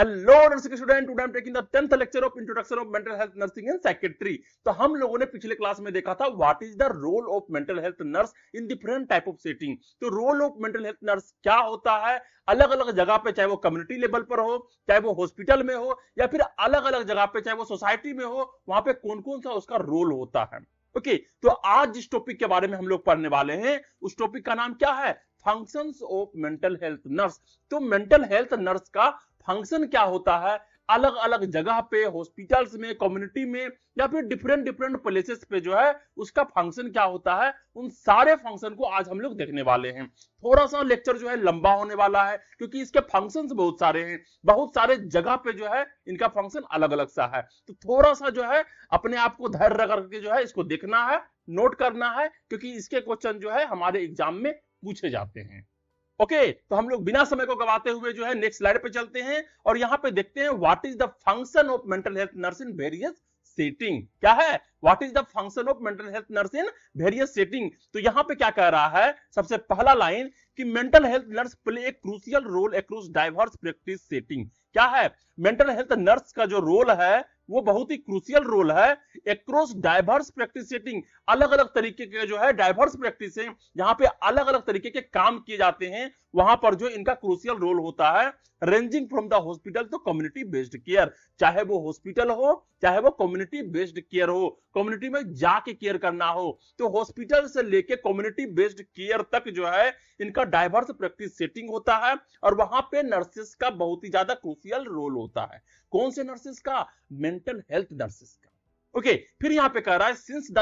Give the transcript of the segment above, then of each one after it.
Hello nursing student, today I am taking the 10th lecture of introduction of mental health nursing and psychiatry. तो हम लोगों ने पिछले class में देखा था what is the role of mental health nurse इन डिफरेंट टाइप ऑफ सेटिंग। तो role of mental health nurse क्या होता है अलग अलग जगह पे, चाहे वो कम्युनिटी लेवल पर हो, चाहे वो हॉस्पिटल में हो, या फिर अलग अलग जगह पे चाहे वो सोसाइटी में हो, वहां पे कौन कौन सा उसका रोल होता है। ओके, तो आज जिस टॉपिक के बारे में हम लोग पढ़ने वाले हैं उस टॉपिक का नाम क्या है? Functions of mental health nurse. तो मेंटल हेल्थ नर्स का फंक्शन क्या होता है अलग अलग जगह पे, हॉस्पिटल्स में, कम्युनिटी में, या फिर डिफरेंट डिफरेंट प्लेसेस पे जो है उसका फंक्शन क्या होता है, उन सारे फंक्शन को आज हम लोग देखने वाले हैं। थोड़ा सा लेक्चर जो है लंबा होने वाला है क्योंकि इसके फंक्शंस बहुत सारे हैं, बहुत सारे जगह पे जो है इनका फंक्शन अलग अलग सा है। तो थोड़ा सा जो है अपने आप को धैर्य रख करके जो है इसको देखना है, नोट करना है, क्योंकि इसके क्वेश्चन जो है हमारे एग्जाम में पूछे जाते हैं। ओके, तो हम लोग बिना समय को गवाते हुए जो है नेक्स्ट स्लाइड पे चलते हैं और यहां पे देखते हैं what is the function of mental health nurse in various setting. क्या है? What is the function of mental health nurse in various setting. तो यहां पे क्या कह रहा है, सबसे पहला लाइन कि mental health nurse play a crucial role across diverse practice setting. क्या है? मेंटल हेल्थ नर्स का जो रोल है वो बहुत ही क्रूशियल रोल है अक्रॉस डाइवर्स प्रैक्टिस सेटिंग। अलग अलग तरीके के जो है डाइवर्स प्रैक्टिस है, जहां पे अलग अलग तरीके के काम किए जाते हैं, वहां पर जो इनका क्रूशियल रोल होता है। Ranging from the hospital to community based care, चाहे वो हॉस्पिटल हो चाहे वो कम्युनिटी बेस्ड केयर हो, कम्युनिटी में जाके केयर करना हो, तो हॉस्पिटल से लेके कम्युनिटी बेस्ड केयर तक जो है इनका डाइवर्स प्रैक्टिस सेटिंग होता है और वहां पे नर्सेस का बहुत ही ज्यादा क्रूशियल रोल होता है। कौन से नर्सेस का? मेंटल हेल्थ नर्सेस का। ओके, फिर यहां पे कह रहा है सिंस द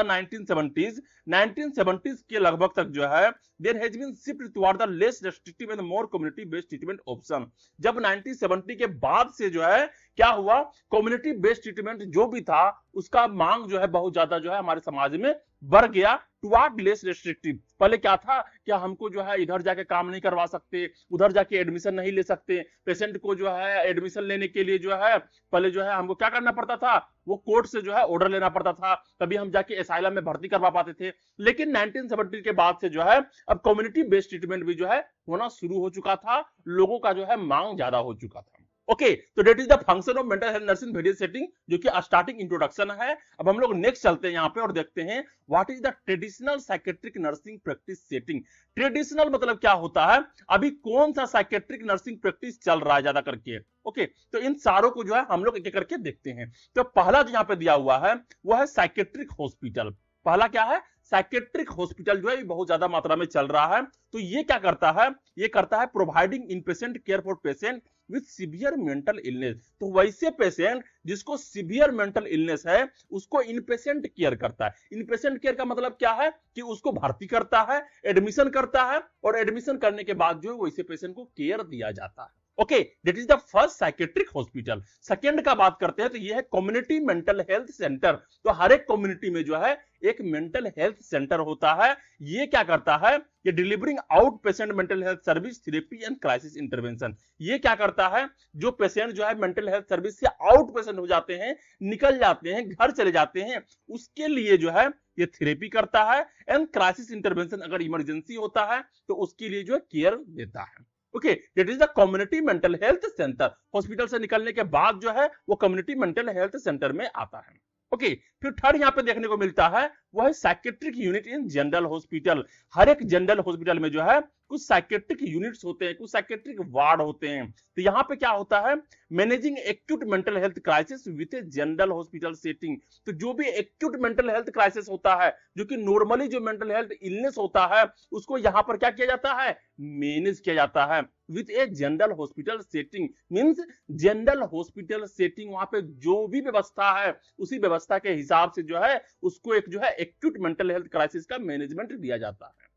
1970s के लगभग तक जो है there has been shift toward the less restrictive and more community based treatment option. जब 1970 के बाद से जो है क्या हुआ, कम्युनिटी बेस्ड ट्रीटमेंट जो भी था उसका मांग जो है बहुत ज्यादा जो है हमारे समाज में बढ़ गया टुवर्ड लेस रेस्ट्रिक्टिव। पहले क्या था, क्या हमको जो है इधर जाके काम नहीं करवा सकते, उधर जाके एडमिशन नहीं ले सकते, पेशेंट को जो है एडमिशन लेने के लिए जो है पहले जो है हमको क्या करना पड़ता था, वो कोर्ट से जो है ऑर्डर लेना पड़ता था, तभी हम जाके एसाइलम में भर्ती करवा पाते थे। लेकिन 1970 के बाद से जो है अब कम्युनिटी बेस्ड ट्रीटमेंट भी जो है होना शुरू हो चुका था, लोगों का जो है मांग ज्यादा हो चुका था। ओके, तो that is the function of mental health nurse in various setting, जो कि स्टार्टिंग इंट्रोडक्शन है। अब हम लोग नेक्स्ट चलते हैं यहाँ पे और देखते हैं what is the traditional psychiatric nursing practice setting. Traditional मतलब क्या होता है, अभी कौन सा साइकेट्रिक नर्सिंग प्रैक्टिस चल रहा है ज्यादा करके। ओके, तो इन सारों को जो है हम लोग एक एक करके देखते हैं। तो पहला जो यहाँ पे दिया हुआ है वो है साइकेट्रिक हॉस्पिटल। पहला क्या है? साइकेट्रिक हॉस्पिटल जो है बहुत ज्यादा मात्रा में चल रहा है। तो ये क्या करता है, ये करता है providing inpatient care for patient with severe mental illness. तो वैसे पेशेंट जिसको सीवियर मेंटल इलनेस है उसको इनपेशेंट केयर करता है। इनपेशेंट केयर का मतलब क्या है कि उसको भर्ती करता है, एडमिशन करता है और एडमिशन करने के बाद जो है वैसे पेशेंट को केयर दिया जाता है। Okay, that is the first psychiatric hospital. Second का बात करते हैं तो ये है कम्युनिटी मेंटल हेल्थ सेंटर। तो हर एक कम्युनिटी में जो है एक मेंटल हेल्थ सेंटर होता है। ये क्या करता है, ये delivering out patient mental health service, therapy and crisis intervention. ये क्या करता है, जो पेशेंट जो है मेंटल हेल्थ सर्विस से आउट पेशेंट हो जाते हैं, निकल जाते हैं, घर चले जाते हैं, उसके लिए जो है ये थेरेपी करता है एंड क्राइसिस इंटरवेंशन, अगर इमरजेंसी होता है तो उसके लिए जो है केयर देता है। Okay, that is the community mental health centre. Hospital से निकलने के बाद जो है वो कम्युनिटी मेंटल हेल्थ सेंटर में आता है। ओके, फिर थर्ड यहाँ पे देखने को मिलता है वो है psychiatric unit in general hospital. हर एक जनरल हॉस्पिटल में जो है कुछ साइकेट्रिक यूनिट्स होते हैं, कुछ साइकेट्रिक वार्ड होते हैं। तो यहाँ पे क्या होता है, managing acute mental health crisis with a general hospital setting. तो जो भी एक्यूट मेंटल हेल्थ क्राइसिस होता है, जो कि नॉर्मली जो मेंटल हेल्थ इलनेस होता है, उसको यहाँ पर क्या किया जाता है, मैनेज किया जाता है with a general hospital setting. Means general hospital setting, वहां पे जो भी व्यवस्था है उसी व्यवस्था के हिसाब से जो है उसको एक जो है एक्यूट मेंटल हेल्थ क्राइसिस का मैनेजमेंट दिया जाता है।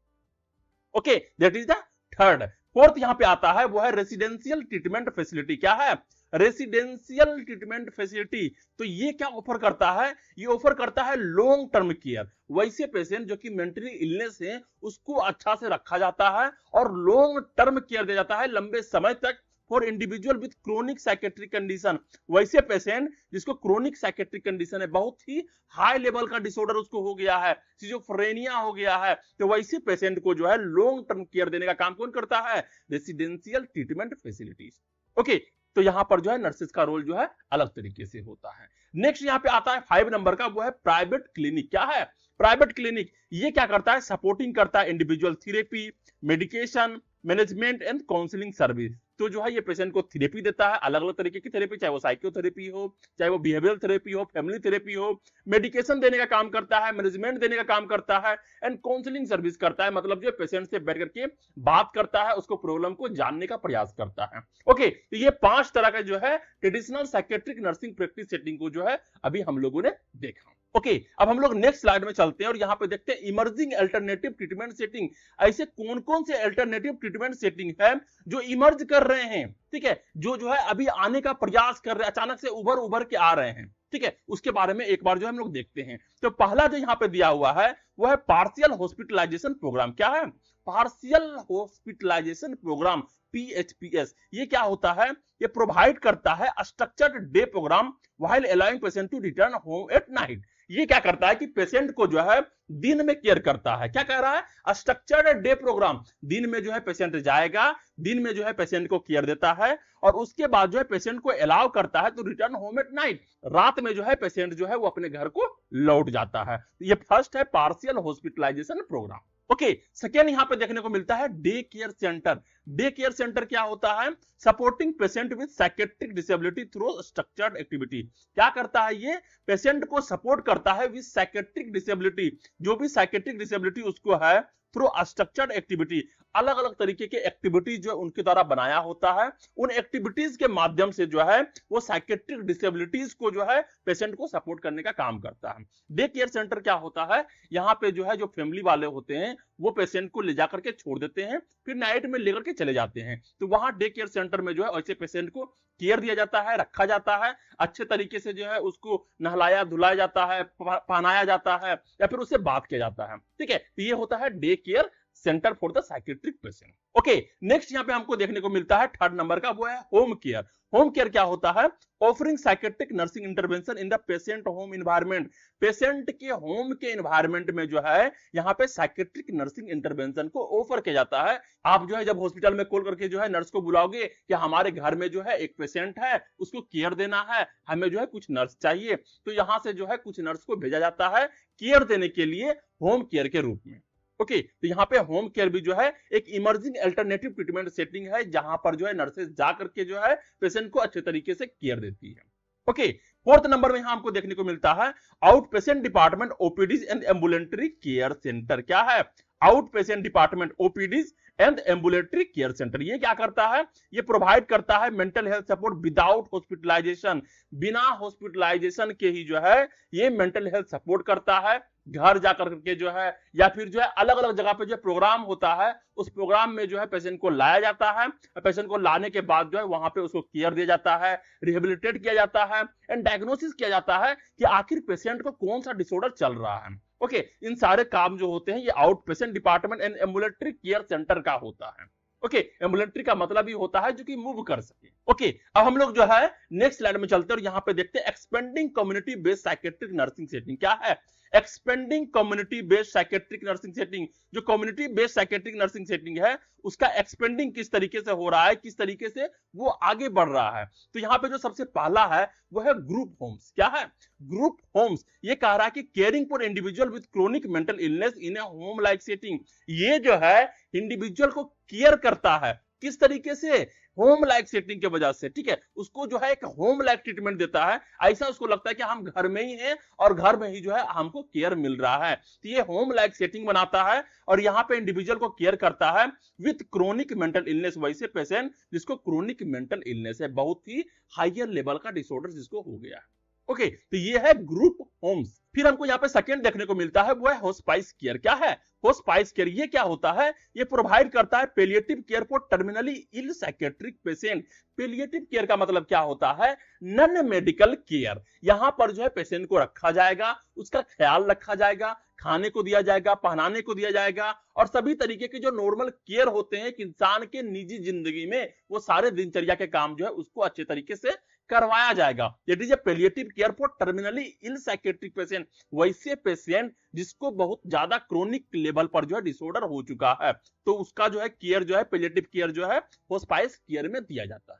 Okay, that is the third. Fourth यहां पे आता है वो है रेसिडेंशियल ट्रीटमेंट फैसिलिटी। क्या है? Residential treatment facility. तो ये क्या ऑफर करता है, ये ऑफर करता है लॉन्ग टर्म केयर। वैसे पेशेंट जो कि मेंटली इलनेस है उसको अच्छा से रखा जाता है और लॉन्ग टर्म केयर दिया जाता है, लंबे समय तक, for individual with chronic psychiatric condition. वैसे पेशेंट जिसको क्रोनिक साइकेट्रिक कंडीशन है, बहुत ही हाई लेवल का डिसऑर्डर उसको हो गया है, सिजोफ्रेनिया हो गया है, तो वैसे पेशेंट को जो है लॉन्ग टर्म केयर देने का काम कौन करता है? Residential treatment facilities. ओके, तो यहां पर जो है नर्सेज का रोल जो है अलग तरीके से होता है। नेक्स्ट यहां पे आता है 5 नंबर का, वो है प्राइवेट क्लिनिक। क्या है प्राइवेट क्लिनिक? ये क्या करता है? सपोर्टिंग करता है individual therapy, medication, management and counselling service. तो जो है ये पेशेंट को थेरेपी देता है, अलग अलग तरीके की थेरेपी, चाहे वो साइकोथेरेपी हो, चाहे वो बिहेवियरल थेरेपी हो, फैमिली थेरेपी हो, मेडिकेशन देने का काम करता है, मैनेजमेंट देने का काम करता है, एंड काउंसलिंग सर्विस करता है, मतलब जो पेशेंट से बैठ करके बात करता है, उसको प्रॉब्लम को जानने का प्रयास करता है। ओके, तो ये 5 तरह का जो है traditional psychiatric nursing practice setting को जो है अभी हम लोगों ने देखा। ओके, अब हम लोग नेक्स्ट स्लाइड में चलते हैं और यहां पे देखते हैं इमर्जिंग अल्टरनेटिव ट्रीटमेंट सेटिंग। ऐसे कौन कौन से अल्टरनेटिव ट्रीटमेंट सेटिंग है जो इमर्ज कर रहे हैं, ठीक है, जो है अभी आने का प्रयास कर रहे हैं, अचानक से उभर के आ रहे हैं, ठीक है, उसके बारे में एक बार जो हम लोग देखते हैं। तो पहला जो यहां पे दिया हुआ है वो है पार्शियल हॉस्पिटलाइजेशन प्रोग्राम। क्या है? Partial hospitalisation programme, PHPS। ये क्या होता है? ये प्रोवाइड करता है structured day programme while allowing patient to return home at night. ये क्या करता है कि पेशेंट को जो है दिन में केयर करता है। क्या कह रहा है? स्ट्रक्चर्ड डे प्रोग्राम, दिन में जो है पेशेंट जाएगा, दिन में जो है पेशेंट को केयर देता है और उसके बाद जो है पेशेंट को अलाउ करता है to return home at night. रात में जो है पेशेंट जो है वो अपने घर को लौट जाता है। ये फर्स्ट है partial hospitalisation programme. Okay, second यहां पे देखने को मिलता है day care centre. Day care centre क्या होता है? Supporting patient with psychiatric disability through structured activity. क्या करता है ये? पेशेंट को सपोर्ट करता है विद साइकेट्रिक डिसेबिलिटी, जो भी साइकेट्रिक डिसेबिलिटी उसको है, थ्रू स्ट्रक्चर्ड एक्टिविटी, अलग अलग तरीके के एक्टिविटीज जो उनके द्वारा बनाया होता है, उन एक्टिविटीज के माध्यम से जो है वो साइकेट्रिक डिसेबिलिटीज को जो है पेशेंट को सपोर्ट करने का काम करता है। डे केयर सेंटर क्या होता है? यहाँ पे जो है जो फैमिली वाले होते हैं वो पेशेंट को ले जाकर के छोड़ देते हैं, फिर नाइट में लेकर के चले जाते हैं। तो वहां डे केयर सेंटर में जो है ऐसे पेशेंट को केयर दिया जाता है, रखा जाता है, अच्छे तरीके से जो है उसको नहलाया धुलाया जाता है, पहनाया जाता है या फिर उससे बात किया जाता है, ठीक है। तो ये होता है day care centre for the psychiatric patient. Okay, next यहां पे हमको देखने को मिलता है 3rd नंबर का, वो है होम केयर। होम केयर क्या होता है? Offering psychiatric nursing intervention in the patient home environment. Patient के होम के इन्वायरमेंट में जो है यहाँ पे साइकेट्रिक नर्सिंग इंटरवेंशन को ऑफर किया जाता है। आप जो है जब हॉस्पिटल में कॉल करके जो है नर्स को बुलाओगे कि हमारे घर में जो है एक पेशेंट है, उसको केयर देना है, हमें जो है कुछ नर्स चाहिए, तो यहां से जो है कुछ नर्स को भेजा जाता है केयर देने के लिए होम केयर के रूप में। ओके, तो यहाँ पे होम केयर भी जो है एक इमर्जिंग अल्टरनेटिव ट्रीटमेंट सेटिंग है, जहां पर जो है नर्सेज जा करके जो है पेशेंट को अच्छे तरीके से केयर देती है। ओके, 4th नंबर में यहां हमको देखने को मिलता है out patient department OPDs and ambulatory care centre. क्या है? Out patient department OPDs and ambulatory care centre. ये क्या करता है? ये प्रोवाइड करता है mental health support without hospitalisation. बिना हॉस्पिटलाइजेशन के ही जो है ये मेंटल हेल्थ सपोर्ट करता है। घर जाकर के जो है या फिर जो है अलग अलग जगह पे जो प्रोग्राम होता है, उस प्रोग्राम में जो है पेशेंट को लाया जाता है, पेशेंट को लाने के बाद जो है वहां पे उसको केयर दिया जाता है, रिहेबिलिटेट किया जाता है एंड डायग्नोसिस किया जाता है कि आखिर पेशेंट को कौन सा डिसऑर्डर चल रहा है। ओके, इन सारे काम जो होते हैं ये out patient department and ambulatory care centre का होता है। ओके, एम्बुलेटरी का मतलब ही होता है जो कि मूव कर सके। ओके, अब हम लोग जो है नेक्स्ट स्लाइड में चलते हैं और यहां पे देखते हैं expanding community based psychiatric nursing setting. क्या है? Expanding community based psychiatric nursing setting. जो community based psychiatric nursing setting है उसका एक्सपेंडिंग किस तरीके से हो रहा है, किस तरीके से वो आगे बढ़ रहा है। तो यहाँ पे जो सबसे पहला है वो है ग्रुप होम्स। क्या है? Group homes. ये कह रहा है कि caring for individual with chronic mental illness in a home like setting. ये जो है इंडिविजुअल को केयर करता है, किस तरीके से? होम लाइक सेटिंग के वजह से, ठीक है, उसको जो है एक होम लाइक ट्रीटमेंट देता है। ऐसा उसको लगता है कि हम घर में ही हैं और घर में ही जो है हमको केयर मिल रहा है। तो ये होम लाइक सेटिंग बनाता है और यहाँ पे इंडिविजुअल को केयर करता है विथ क्रोनिक मेंटल इलनेस। वैसे पेशेंट जिसको क्रोनिक मेंटल इलनेस है, बहुत ही हायर लेवल का डिसऑर्डर जिसको हो गया है। ओके, तो ये है ग्रुप होम्स। फिर हमको यहाँ पे सेकंड देखने को मिलता है वो है होस्पाइस केयर। क्या है? Hospice care. ये क्या होता है? ये प्रोवाइड करता है palliative care for terminally ill psychiatric patient. Palliative care का मतलब क्या होता है? Non medical care. यहां पर जो है पेशेंट को रखा जाएगा, उसका ख्याल रखा जाएगा, खाने को दिया जाएगा, पहनाने को दिया जाएगा और सभी तरीके के जो नॉर्मल केयर होते हैं कि इंसान के निजी जिंदगी में, वो सारे दिनचर्या के काम जो है उसको अच्छे तरीके से करवाया जाएगा। That is a palliative care for terminally ill psychiatric patient. वैसे पेशेंट जिसको बहुत ज्यादा क्रोनिक लेवल पर जो है डिसऑर्डर हो चुका है, तो उसका जो है केयर जो है पेलिएटिव केयर जो है होस्पाइस केयर में दिया जाता है।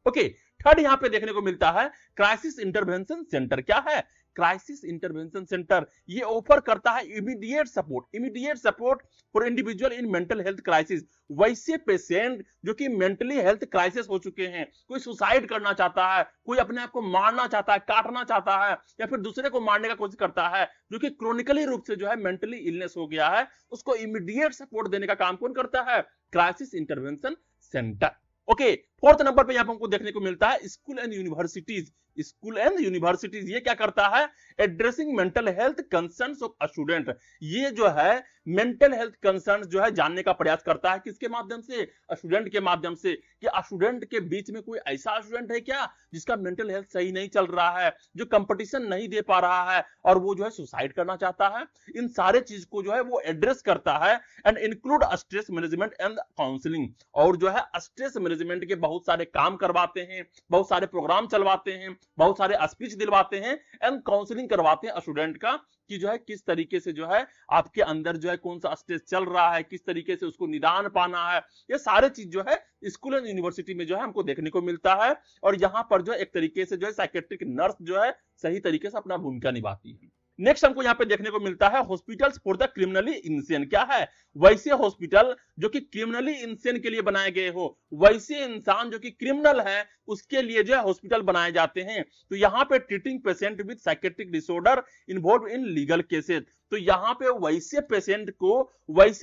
ओके, थर्ड यहाँ पे देखने को मिलता है क्राइसिस इंटरवेंशन सेंटर। क्या है? Crisis intervention centre. ये ऑफर करता है immediate support for individual in mental health crisis. वैसे पेशेंट जो कि मेंटली हेल्थ क्राइसिस हो चुके हैं, कोई सुसाइड करना चाहता है, कोई अपने आप को मारना चाहता है, काटना चाहता है, या फिर दूसरे को मारने का कोशिश करता है, जो कि क्रोनिकली रूप से जो है मेंटली इलनेस हो गया है, उसको इमीडिएट सपोर्ट देने का काम कौन करता है? Crisis intervention centre. Okay, fourth number पे यहां पर हमको देखने को मिलता है school and universities. School and universities ये क्या करता है? Addressing mental health concerns of student. ये जो है मेंटल हेल्थ कंसर्न जो है जानने का प्रयास करता है, किसके माध्यम से? स्टूडेंट के माध्यम से। कि स्टूडेंट के बीच में कोई ऐसा स्टूडेंट है क्या जिसका मेंटल हेल्थ सही नहीं चल रहा है, जो कंपटीशन नहीं दे पा रहा है और वो जो है सुसाइड करना चाहता है। इन सारे चीज को जो है वो एड्रेस करता है and include stress management and counselling. और जो है स्ट्रेस मैनेजमेंट के बहुत सारे काम करवाते हैं, बहुत सारे प्रोग्राम चलवाते हैं, बहुत सारे स्पीच दिलवाते हैं एंड काउंसलिंग करवाते हैं स्टूडेंट का, कि जो है किस तरीके से जो है आपके अंदर जो है कौन सा स्ट्रेस चल रहा है, किस तरीके से उसको निदान पाना है। ये सारे चीज जो है स्कूल एंड यूनिवर्सिटी में जो है हमको देखने को मिलता है। और यहां पर जो है एक तरीके से जो है साइकेट्रिक नर्स जो है सही तरीके से अपना भूमिका निभाती है। नेक्स्ट हमको यहां पे देखने को मिलता है hospitals for the criminally insane. क्या है? वैसे हॉस्पिटल जो कि क्रिमिनली इंसेन के लिए बनाए गए हो, वैसे इंसान जो कि क्रिमिनल है उसके लिए जो है हॉस्पिटल बनाए जाते हैं। तो यहाँ पे treating patient with psychiatric disorder involve in legal cases. तो यहाँ पे वैसे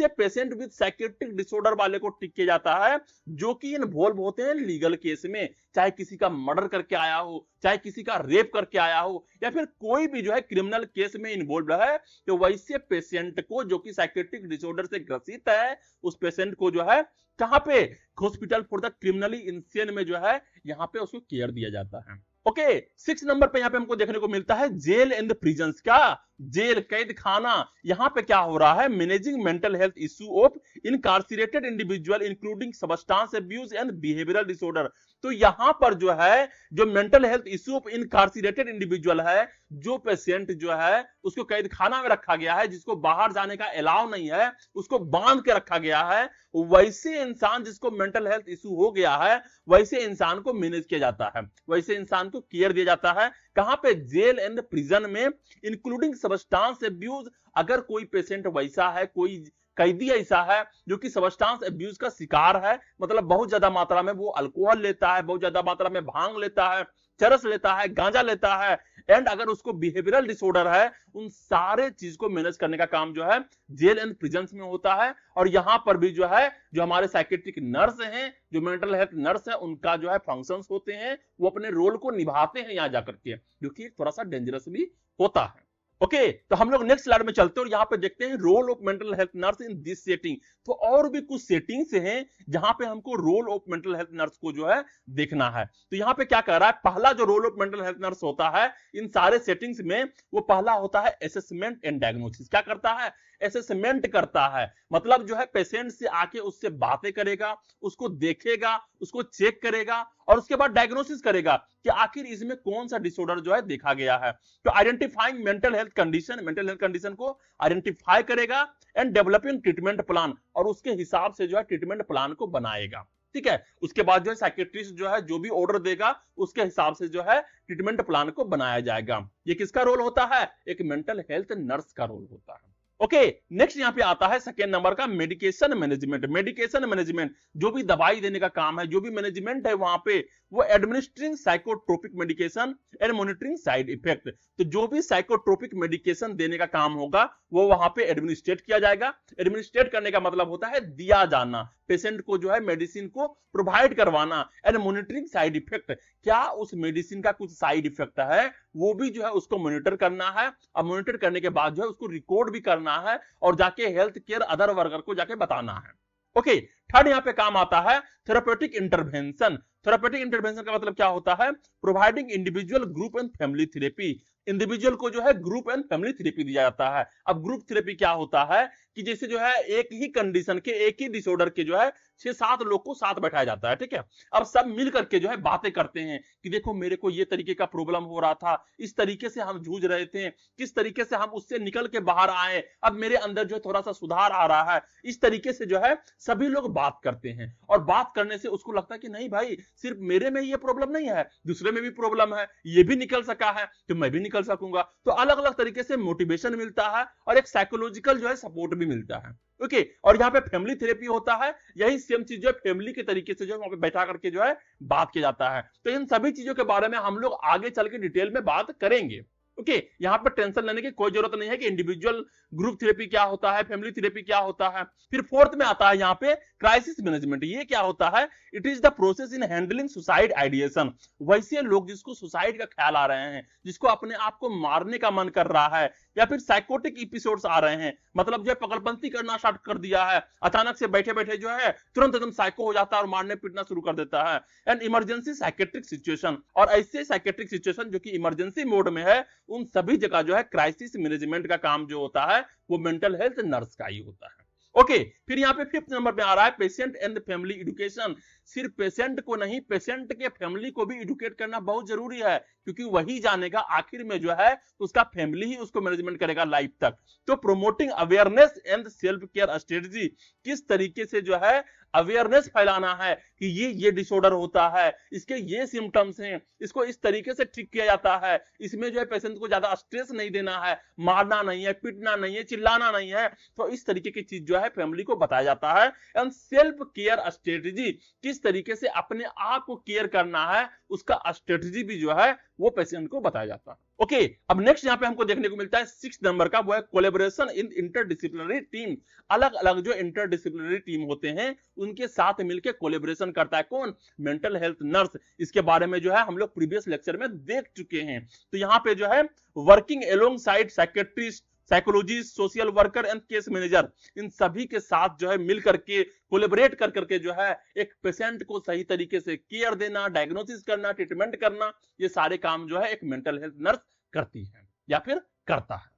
पेशेंट विद साइकेट्रिक डिसऑर्डर वाले को टिक किया जाता है जो कि इन्वॉल्व होते हैं लीगल केस में, चाहे किसी का मर्डर करके आया हो, चाहे किसी का रेप करके आया हो, या फिर कोई भी जो है क्रिमिनल केस में इन्वॉल्व है। तो वैसे पेशेंट को जो कि साइकेट्रिक डिसऑर्डर से ग्रसित है, उस पेशेंट को जो है कहां पे? Hospital for the criminally insane में जो है यहां पे उसको केयर दिया जाता है। ओके, 6 नंबर पे यहां पे हमको देखने को मिलता है जेल एंड प्रिजन्स। क्या? जेल, कैद खाना। यहां पे क्या हो रहा है? Managing mental health issue of incarcerated individual including substance abuse and behavioural disorder. तो यहां पर जो है जो mental health issue of incarcerated individual है, जो पेशेंट जो है उसको कैद खाना में रखा गया है, जिसको बाहर जाने का अलाउ नहीं है, उसको बांध के रखा गया है, वैसे इंसान जिसको मेंटल हेल्थ इश्यू हो गया है, वैसे इंसान को मैनेज किया जाता है, वैसे इंसान को केयर दिया जाता है। कहां पे? जेल एंड प्रिजन में, इंक्लूडिंग सब्सटेंस अब्यूज। अगर कोई पेशेंट वैसा है, कोई कैदी ऐसा है जो कि सब्सटेंस अब्यूज का शिकार है, मतलब बहुत ज्यादा मात्रा में वो अल्कोहल लेता है, बहुत ज्यादा मात्रा में भांग लेता है, चरस लेता है, गांजा लेता है, एंड अगर उसको बिहेवियरल डिसऑर्डर है, उन सारे चीज को मैनेज करने का काम जो है जेल एंड प्रिजन्स में होता है। और यहां पर भी जो है जो हमारे साइकेट्रिक नर्स हैं, जो मेंटल हेल्थ नर्स है, उनका जो है फंक्शंस होते हैं, वो अपने रोल को निभाते हैं यहां जाकर के, जो कि थोड़ा सा डेंजरस भी होता है। ओके, तो हम लोग नेक्स्ट स्लाइड में चलते हैं और यहां पे देखते हैं role of mental health nurse in this setting. तो और भी कुछ सेटिंग्स हैं जहां पे हमको role of mental health nurse को जो है देखना है। तो यहां पे क्या कर रहा है? पहला जो role of mental health nurse होता है इन सारे सेटिंग्स में, वो पहला होता है असेसमेंट एंड डायग्नोसिस। क्या करता है? असेसमेंट करता है, मतलब जो है पेशेंट से आके उससे बातें करेगा, उसको देखेगा, उसको चेक करेगा और उसके बाद डायग्नोसिस करेगा कि आखिर इसमें कौन सा डिसऑर्डर जो है देखा गया है। तो आइडेंटिफाइंग मेंटल हेल्थ कंडीशन को आइडेंटिफाई करेगा एंड डेवलपिंग ट्रीटमेंट प्लान, और उसके हिसाब से जो है ट्रीटमेंट प्लान को बनाएगा। ठीक है, उसके बाद जो है साइकेट्रिस्ट जो है जो भी ऑर्डर देगा उसके हिसाब से जो है ट्रीटमेंट प्लान को बनाया जाएगा। ये किसका रोल होता है? एक मेंटल हेल्थ नर्स का रोल होता है। ओके, नेक्स्ट यहां पे आता है सेकेंड नंबर का मेडिकेशन मैनेजमेंट। जो भी दवाई देने का काम है, जो भी मैनेजमेंट है वहां पे, वो administering psychotropic medication and monitoring side effect. तो जो भी साइकोट्रोपिक मेडिकेशन देने का काम होगा वो वहां पे एडमिनिस्ट्रेट किया जाएगा। एडमिनिस्ट्रेट करने का मतलब होता है दिया जाना, पेशेंट को जो है मेडिसिन को प्रोवाइड करवाना। एंड मॉनिटरिंग साइड इफेक्ट, क्या उस मेडिसिन का कुछ साइड इफेक्ट है वो भी जो है उसको मॉनिटर करना है, और मॉनिटर करने के बाद जो है उसको रिकॉर्ड भी करना है और जाके हेल्थ केयर अदर वर्कर को जाके बताना है। ओके, थर्ड यहां पे काम आता है थेरापेटिक इंटरवेंशन। थेरापेटिक इंटरवेंशन का मतलब क्या होता है? Providing individual, group and family therapy. Individual को जो है ग्रुप एंड फैमिली थेरेपी दिया जाता है। अब ग्रुप थेरेपी क्या होता है कि जैसे जो है एक ही कंडीशन के, एक ही डिसऑर्डर के जो है 6-7 लोग को साथ बैठाया जाता है। ठीक है, अब सब मिल करके जो है बातें करते हैं कि देखो मेरे को ये तरीके का प्रॉब्लम हो रहा था, इस तरीके से हम जूझ रहे थे, किस तरीके से हम उससे निकल के बाहर आए, अब मेरे अंदर जो है थोड़ा सा सुधार आ रहा है। इस तरीके से जो है सभी लोग बात करते हैं, और बात करने से उसको लगता है कि नहीं भाई, सिर्फ मेरे में ये प्रॉब्लम नहीं है, दूसरे में भी प्रॉब्लम है, ये भी निकल सका है तो मैं भी निकल सकूंगा। तो अलग अलग तरीके से मोटिवेशन मिलता है और एक साइकोलॉजिकल जो है सपोर्ट भी मिलता है। ओके, और यहाँ पे फैमिली थेरेपी होता है, यही सेम चीज जो है फैमिली के तरीके से जो है वहां पे बैठा करके जो है बात किया जाता है। तो इन सभी चीजों के बारे में हम लोग आगे चल के डिटेल में बात करेंगे। ओके, यहाँ पर टेंशन लेने की कोई जरूरत नहीं है कि इंडिविजुअल ग्रुप थेरेपी क्या होता है, फैमिली थेरेपी क्या होता है। फिर फोर्थ में आता है यहाँ पे क्राइसिस मैनेजमेंट। ये क्या होता है? It is the process in handling suicide ideation. वैसे लोग जिसको सुसाइड का ख्याल आ रहे हैं, जिसको अपने आप को मारने का मन कर रहा है, या फिर साइकोटिक एपिसोड्स आ रहे हैं, मतलब जो है पकड़बंदी करना स्टार्ट कर दिया है, अचानक से बैठे बैठे जो है तुरंत एकदम साइको हो जाता है और मारने पीटना शुरू कर देता है। एंड इमरजेंसी साइकेट्रिक सिचुएशन, और ऐसे साइकेट्रिक सिचुएशन जो कि इमरजेंसी मोड में है, उन सभी जगह जो है क्राइसिस मैनेजमेंट का काम जो होता है वो मेंटल हेल्थ नर्स का ही होता है। ओके, फिर यहाँ पे फिफ्थ नंबर पे आ रहा है पेशेंट एंड फैमिली एजुकेशन। सिर्फ पेशेंट को नहीं, पेशेंट के फैमिली को भी एजुकेट करना बहुत जरूरी है, क्योंकि वही जानेगा आखिर में जो है उसका फैमिली ही उसको मैनेजमेंट करेगा लाइफ तक। तो promoting awareness and self care strategy, किस तरीके से जो है अवेयरनेस फैलाना है कि ये डिसऑर्डर होता है, इसके ये सिम्टम्स हैं, इसको इस तरीके से ठीक किया जाता है, इसमें जो है पेशेंट को ज्यादा स्ट्रेस नहीं देना है, मारना नहीं है, पीटना नहीं है, चिल्लाना नहीं है। तो इस तरीके की चीज जो है फैमिली को बताया जाता है। एंड सेल्फ केयर स्ट्रेटजी, किस तरीके से अपने आप को केयर करना है, उसका स्ट्रेटजी भी जो है वो पेशेंट को बताया जाता है। ओके, अब नेक्स्ट यहाँ पे हमको देखने को मिलता है 6 नंबर का, वो है कोलैबोरेशन इन इंटरडिसिप्लिनरी टीम। अलग अलग जो इंटरडिसिप्लिनरी टीम होते हैं उनके साथ मिलकर कोलैबोरेशन करता है कौन? Mental health nurse. इसके बारे में जो है हम लोग प्रीवियस लेक्चर में देख चुके हैं। तो यहाँ पे जो है working alongside psychiatrist, psychologist, social worker and case manager, इन सभी के साथ जो है मिल करके कोलैबोरेट कर करके जो है एक पेशेंट को सही तरीके से केयर देना, डायग्नोसिस करना, ट्रीटमेंट करना, ये सारे काम जो है एक मेंटल हेल्थ नर्स करती है या फिर करता है।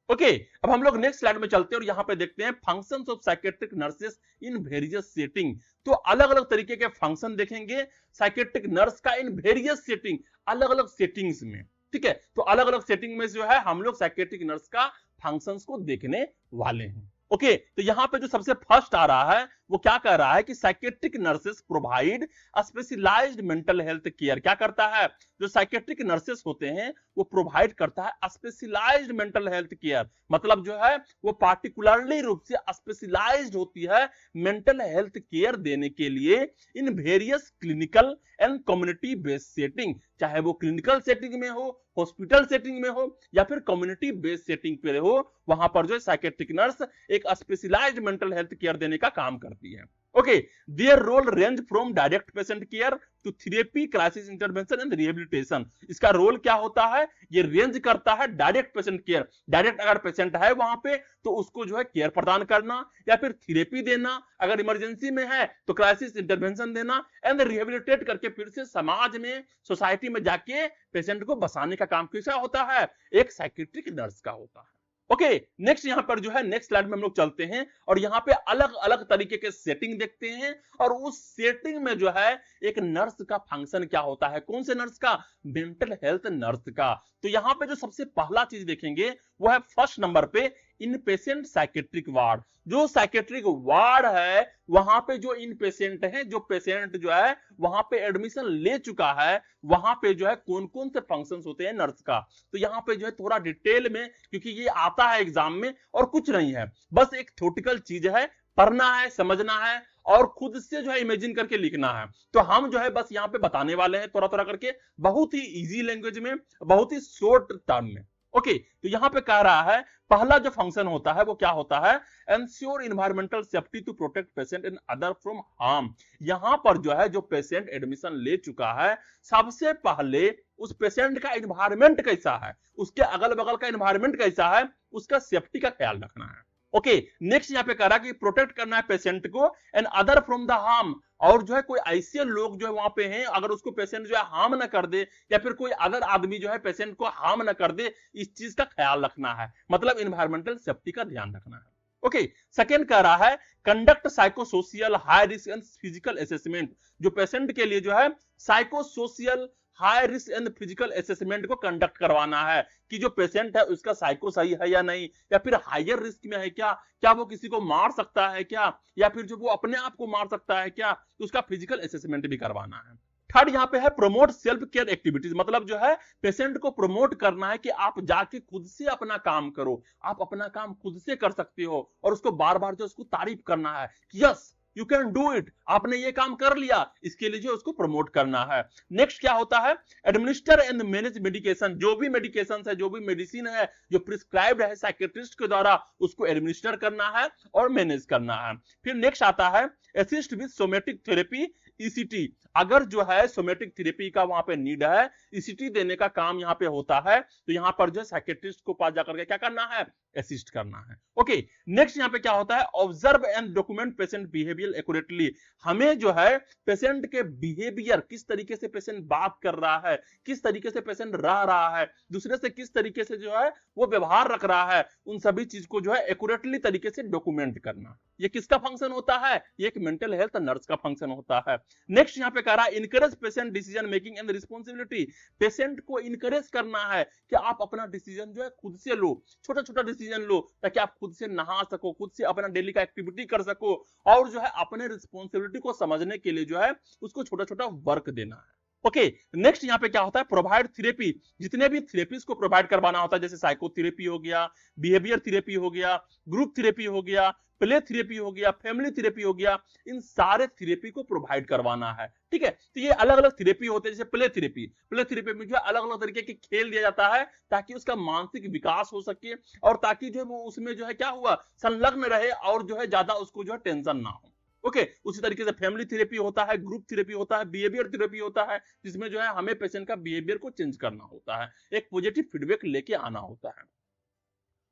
ओके, अब हम लोग नेक्स्ट स्लाइड में चलते हैं और यहाँ पे देखते हैं functions of psychiatric nurses in various setting. तो अलग अलग तरीके के फंक्शन देखेंगे साइकेट्रिक नर्स का इन वेरियस सेटिंग, अलग अलग सेटिंग्स में। ठीक है, तो अलग अलग सेटिंग में जो है हम लोग साइकेट्रिक नर्स का फंक्शंस को देखने वाले हैं। ओके, तो यहां पे जो सबसे फर्स्ट आ रहा है वो क्या कह रहा है कि psychiatric nurses provide specialised mental health care. क्या करता है? जो साइकेट्रिक नर्सेस होते हैं वो प्रोवाइड करता है स्पेशलाइज्ड मेंटल हेल्थ केयर, मतलब जो है वो पार्टिकुलरली रूप से स्पेशलाइज्ड होती है मेंटल हेल्थ केयर देने के लिए in various clinical and community based setting, चाहे वो क्लिनिकल सेटिंग में हो, हॉस्पिटल सेटिंग में हो, या फिर कम्युनिटी बेस्ड सेटिंग पे हो, वहां पर जो साइकेट्रिक नर्स एक स्पेशलाइज्ड मेंटल हेल्थ केयर देने का काम करती है। Okay, their role range from direct patient care to therapy, crisis intervention and rehabilitation. इसका रोल क्या होता है? ये रेंज करता है डायरेक्ट पेशेंट केयर, डायरेक्ट अगर पेशेंट है वहां पे तो उसको जो है केयर प्रदान करना, या फिर थेरेपी देना, अगर इमरजेंसी में है तो क्राइसिस इंटरवेंशन देना, एंड रिहेबिलिटेट करके फिर से समाज में, सोसाइटी में जाके पेशेंट को बसाने का काम किसका होता है? एक साइकेट्रिक नर्स का होता है। ओके, नेक्स्ट यहां पर जो है नेक्स्ट स्लाइड में हम लोग चलते हैं और यहां पे अलग अलग तरीके के सेटिंग देखते हैं, और उस सेटिंग में जो है एक नर्स का फंक्शन क्या होता है। कौन से नर्स का? मेंटल हेल्थ नर्स का। तो यहां पे जो सबसे पहला चीज देखेंगे वो है फर्स्ट नंबर पे इन पेशेंट साइकेट्रिक वार्ड। जो साइकेट्रिक वार्ड है वहां पे जो इन पेशेंट है, जो पेशेंट जो है वहां पे एडमिशन ले चुका है, वहां पे जो है कौन कौन से फंक्शंस होते हैं नर्स का। तो यहां पे जो है थोड़ा डिटेल में, क्योंकि ये आता है एग्जाम में और कुछ नहीं है, बस एक थ्योरेटिकल चीज है, पढ़ना है, समझना है और खुद से जो है इमेजिन करके लिखना है। तो हम जो है बस यहाँ पे बताने वाले हैं थोड़ा थोड़ा करके, बहुत ही इजी लैंग्वेज में, बहुत ही शॉर्ट टर्म में। ओके, तो यहां पे कह रहा है पहला जो फंक्शन होता है वो क्या होता है? Ensure environmental safety to protect patient and other from harm. यहां पर जो है जो पेशेंट एडमिशन ले चुका है, सबसे पहले उस पेशेंट का इन्वायरमेंट कैसा है, उसके अगल बगल का इन्वायरमेंट कैसा है, उसका सेफ्टी का ख्याल रखना है। ओके, नेक्स्ट यहाँ पे कह रहा है कि प्रोटेक्ट करना है पेशेंट को and other from the harm, और जो है कोई ऐसे लोग जो है वहां पे हैं, अगर उसको पेशेंट जो है हार्म ना कर दे, या फिर कोई अदर आदमी जो है पेशेंट को हार्म ना कर दे, इस चीज का ख्याल रखना है, मतलब इन्वायरमेंटल सेफ्टी का ध्यान रखना है। ओके, सेकेंड कह रहा है conduct psychosocial high risk and physical assessment. जो पेशेंट के लिए जो है psychosocial high risk and physical assessment को कंडक्ट करवाना है कि जो पेशेंट है उसका साइको सही है या नहीं, या फिर हायर रिस्क में है क्या, क्या वो किसी को मार सकता है क्या, या फिर जो वो अपने आप को मार सकता है क्या, तो उसका फिजिकल असेसमेंट भी करवाना है। थर्ड यहाँ पे है प्रमोट सेल्फ केयर एक्टिविटीज, मतलब जो है पेशेंट को प्रमोट करना है कि आप जाके खुद से अपना काम करो, आप अपना काम खुद से कर सकते हो, और उसको बार बार जो उसको तारीफ करना है कि yes you can do it, आपने ये काम कर लिया, इसके लिए जो उसको प्रमोट करना है। नेक्स्ट क्या होता है, एडमिनिस्टर एंड मैनेज मेडिकेशन, जो भी मेडिकेशन है, जो भी मेडिसिन है जो प्रिस्क्राइब्ड है साइकेट्रिस्ट के द्वारा, उसको एडमिनिस्टर करना है और मैनेज करना है। फिर नेक्स्ट आता है assist with somatic therapy ECT, अगर जो है सोमेटिक थेरेपी का वहां पे नीड है, ईसीटी देने का काम यहाँ पे होता है, तो यहाँ पर जो साइकेट्रिस्ट को पास जाकर के क्या करना है, असिस्ट करना है। ओके, नेक्स्ट यहाँ पे क्या होता है, observe and document patient behaviour accurately, हमें जो है पेशेंट के बिहेवियर, किस तरीके से पेशेंट बात कर रहा है, किस तरीके से पेशेंट रह रहा है, दूसरे से किस तरीके से जो है वो व्यवहार रख रहा है, उन सभी चीज को जो है एक्यूरेटली तरीके से डॉक्यूमेंट करना, ये किसका फंक्शन होता है, ये एक मेंटल हेल्थ नर्स का फंक्शन होता है। नेक्स्ट यहाँ पे कह रहा है encourage patient decision making and responsibility, patient को इनकरेज करना है कि आप अपना डिसीजन जो है खुद से लो, छोटा छोटा डिसीजन लो, ताकि आप खुद से नहा सको, खुद से अपना डेली का एक्टिविटी कर सको, और जो है अपने रिस्पॉन्सिबिलिटी को समझने के लिए जो है उसको छोटा छोटा वर्क देना है। ओके, नेक्स्ट यहाँ पे क्या होता है, प्रोवाइड थेरेपी, जितने भी थेरेपीज को प्रोवाइड करवाना होता है, जैसे साइकोथेरेपी हो गया, बिहेवियर थेरेपी हो गया, ग्रुप थेरेपी हो गया, प्ले थेरेपी हो गया, फैमिली थेरेपी हो गया, इन सारे थेरेपी को प्रोवाइड करवाना है। ठीक है, तो ये अलग अलग थेरेपी होते हैं, जैसे प्ले थेरेपी, प्ले थेरेपी में जो है अलग अलग तरीके के खेल दिया जाता है ताकि उसका मानसिक विकास हो सके, और ताकि जो है वो उसमें जो है क्या हुआ, संलग्न रहे, और जो है ज्यादा उसको जो है टेंशन ना हो। ओके, उसी तरीके से फैमिली थेरेपी होता है, ग्रुप थेरेपी होता है, बिहेवियर थेरेपी होता है, जिसमें जो है हमें पेशेंट का बिहेवियर को चेंज करना होता है, एक पॉजिटिव फीडबैक लेके आना होता है।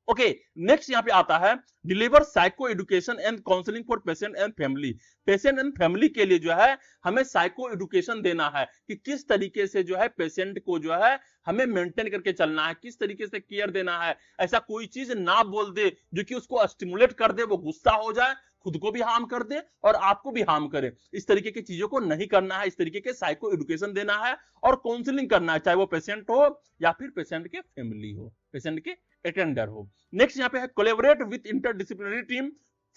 ओके, नेक्स्ट यहाँ पे आता है deliver psycho education and counselling for patient and family, patient and family के लिए जो है हमें साइको एजुकेशन देना है कि किस तरीके से जो है पेशेंट को जो है हमें मेंटेन करके चलना है, किस तरीके से केयर देना है, ऐसा कोई चीज ना बोल दे जो कि उसको स्टिमुलेट कर दे, वो गुस्सा हो जाए, खुद को भी हार्म कर दे और आपको भी हार्म करे, इस तरीके की चीजों को नहीं करना है, इस तरीके के साइको एजुकेशन देना है और काउंसलिंग करना है, चाहे वो पेशेंट हो या फिर पेशेंट के फैमिली हो, पेशेंट के अटेंडर हो। नेक्स्ट यहाँ पे है collaborate with interdisciplinary team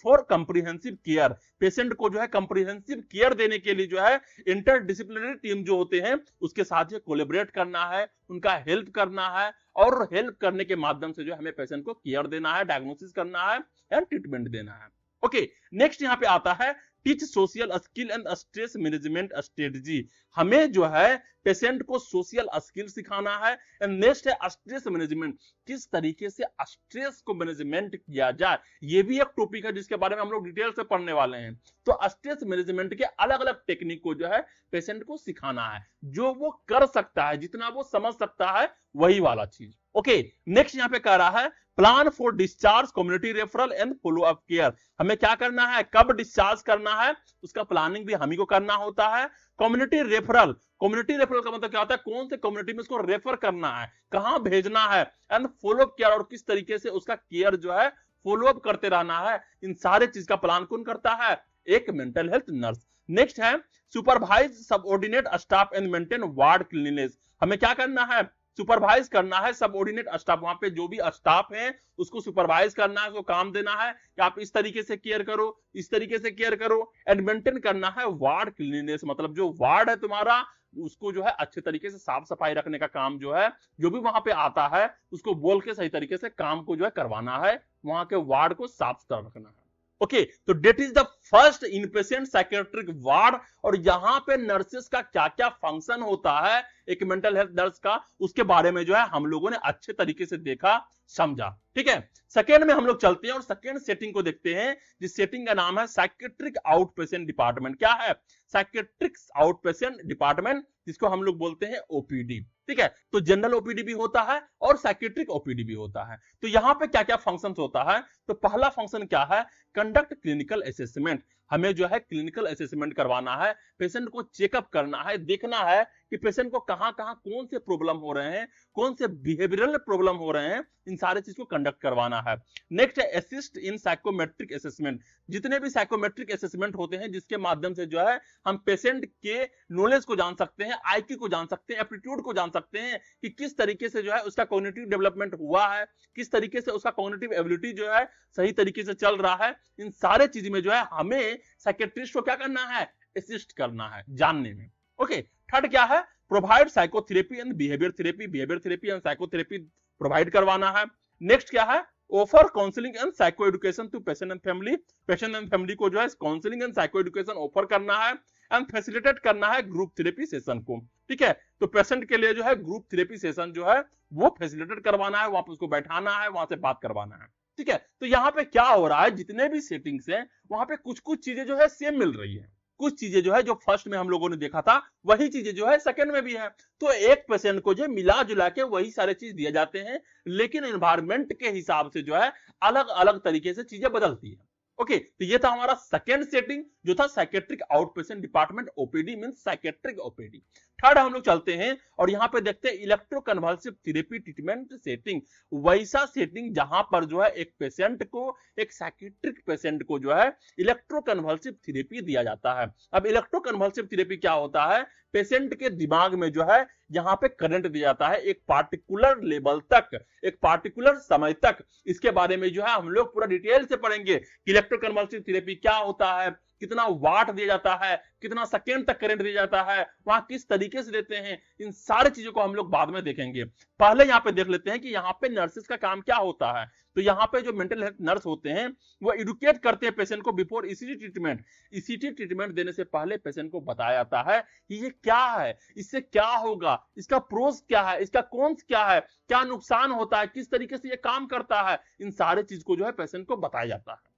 for comprehensive care, patient को जो है कंप्रिहेंसिव केयर देने के लिए जो है इंटरडिसिप्लिनरी टीम जो होते हैं उसके साथ जो कोलैबोरेट करना है, उनका हेल्प करना है, और हेल्प करने के माध्यम से जो है हमें पेशेंट को केयर देना है, डायग्नोसिस करना है एंड ट्रीटमेंट देना है। ओके, नेक्स्ट यहाँ पे आता है teach social skill and stress management strategy, हमें जो है पेशेंट को सोशल स्किल सिखाना है। एंड नेक्स्ट है स्ट्रेस मैनेजमेंट, किस तरीके से स्ट्रेस को मैनेजमेंट किया जाए, ये भी एक टॉपिक है जिसके बारे में हम लोग डिटेल से पढ़ने वाले हैं। तो स्ट्रेस मैनेजमेंट के अलग अलग टेक्निक को जो है पेशेंट को सिखाना है, जो वो कर सकता है, जितना वो समझ सकता है वही वाला चीज। ओके, नेक्स्ट यहाँ पे कह रहा है plan for discharge, community referral and follow up care, हमें क्या करना है, कब डिस्चार्ज करना है उसका प्लानिंग भी हम ही को करना होता है। कम्युनिटी रेफरल, कम्युनिटी रेफरल का मतलब क्या होता है, कौन से कम्युनिटी में उसको रेफर करना है, कहां भेजना है, एंड फॉलो अप केयर, और किस तरीके से उसका केयर जो है फॉलो अप करते रहना है, इन सारे चीज का प्लान कौन करता है, एक मेंटल हेल्थ नर्स। नेक्स्ट है supervise subordinate staff and maintain ward cleanliness, हमें क्या करना है, सुपरवाइज करना है सबऑर्डिनेट स्टाफ, वहां पे जो भी स्टाफ है उसको सुपरवाइज करना है, उसको काम देना है कि आप इस तरीके से केयर करो, इस तरीके से केयर करो। एंड मेंटेन करना है वार्ड क्लीनलीनेस, मतलब जो वार्ड है तुम्हारा उसको जो है अच्छे तरीके से साफ सफाई रखने का काम जो है, जो भी वहां पे आता है उसको बोल के सही तरीके से काम को जो है करवाना है, वहां के वार्ड को साफ सुथरा रखना है। ओके, तो that is the first inpatient psychiatric ward, और यहां पे नर्सेस का क्या क्या फंक्शन होता है एक मेंटल हेल्थ नर्स का, उसके बारे में जो है हम लोगों ने अच्छे तरीके से देखा, समझा। ठीक है, सेकेंड में हम लोग चलते हैं और सेकेंड सेटिंग को देखते हैं, जिस सेटिंग का नाम है साइकेट्रिक आउट पेशेंट डिपार्टमेंट। क्या है, साइकेट्रिक आउट पेशेंट डिपार्टमेंट, जिसको हम लोग बोलते हैं ओपीडी। ठीक है, तो जनरल ओपीडी भी होता है और साइकेट्रिक ओपीडी भी होता है। तो यहां पे क्या क्या फंक्शंस होता है, तो पहला फंक्शन क्या है, कंडक्ट क्लिनिकल असेसमेंट, हमें जो है क्लिनिकल असेसमेंट करवाना है, पेशेंट को चेकअप करना है, देखना है कि पेशेंट को कहां कहां कौन से प्रॉब्लम हो रहे हैं, कौन से बिहेवियरल प्रॉब्लम हो रहे हैं, इन सारे चीज को कंडक्ट करवाना है। नेक्स्ट है असिस्ट इन साइकोमेट्रिक असेसमेंट। जितने भी साइकोमेट्रिक असेसमेंट होते हैं जिसके माध्यम से जो है हम पेशेंट के नॉलेज को जान सकते हैं, आईक्यू को जान सकते हैं, एप्टीट्यूड को जान सकते हैं कि किस तरीके से जो है उसका कॉग्निटिव डेवलपमेंट हुआ है, किस तरीके से उसका कॉग्निटिव एबिलिटी जो है सही तरीके से चल रहा है। इन सारे चीज में जो है हमें साइकेट्रिस्ट को क्या करना है, असिस्ट करना है जानने में। ओके, थर्ड क्या है, provide psychotherapy and behaviour therapy, behaviour therapy and psychotherapy provide करवाना है। नेक्स्ट क्या है, offer counselling and psycho education to patient and family, patient and family को जो है counselling and psycho education offer करना है एंड फैसिलिटेट करना है ग्रुप थेरेपी सेशन को। ठीक है, तो पेशेंट के लिए जो है ग्रुप थेरेपी सेशन जो है वो फैसिलिटेट करवाना है, वहां पर उसको बैठाना है, वहां से बात करवाना है। ठीक है, तो यहाँ पे क्या हो रहा है, जितने भी सेटिंग्स हैं वहां पे कुछ कुछ चीजें जो है सेम मिल रही है, कुछ चीजें जो है जो फर्स्ट में हम लोगों ने देखा था वही चीजें जो है सेकंड में भी है। तो एक पेशेंट को जो मिला जुला के वही सारे चीज दिए जाते हैं, लेकिन एनवायरमेंट के हिसाब से जो है अलग अलग तरीके से चीजें बदलती है। ओके, तो ये था हमारा सेकंड सेटिंग जो था psychiatric out patient department OPD means psychiatric OPD. Third हम लोग चलते हैं और यहां पे देखते हैं इलेक्ट्रोकन्वल्सिव थेरेपी ट्रीटमेंट सेटिंग। वैसा सेटिंग जहां पर जो है एक पेशेंट को, एक साइकेट्रिक पेशेंट को जो है इलेक्ट्रोकन्वल्सिव थेरेपी दिया जाता है। अब इलेक्ट्रोकन्वल्सिव थेरेपी क्या होता है, पेशेंट के दिमाग में जो है यहां पे करंट दिया जाता है एक पार्टिकुलर लेवल तक, एक पार्टिकुलर समय तक। इसके बारे में जो है हम लोग पूरा डिटेल से पढ़ेंगे कि इलेक्ट्रोकन्वल्सिव थेरेपी क्या होता है, कितना वाट दिया जाता है, कितना सेकेंड तक करंट दिया जाता है, वहां किस तरीके से देते हैं, इन सारी चीजों को हम लोग बाद में देखेंगे। पहले यहाँ पे देख लेते हैं कि यहाँ पे नर्सेस का काम क्या होता है। तो यहाँ पे जो मेंटल हेल्थ नर्स होते हैं वो एडुकेट करते हैं पेशेंट को before ECT treatment. ECT treatment देने से पहले पेशेंट को बताया जाता है कि ये क्या है, इससे क्या होगा, इसका प्रोस क्या है, इसका कॉन्स क्या है, क्या नुकसान होता है, किस तरीके से ये काम करता है, इन सारे चीज को जो है पेशेंट को बताया जाता है।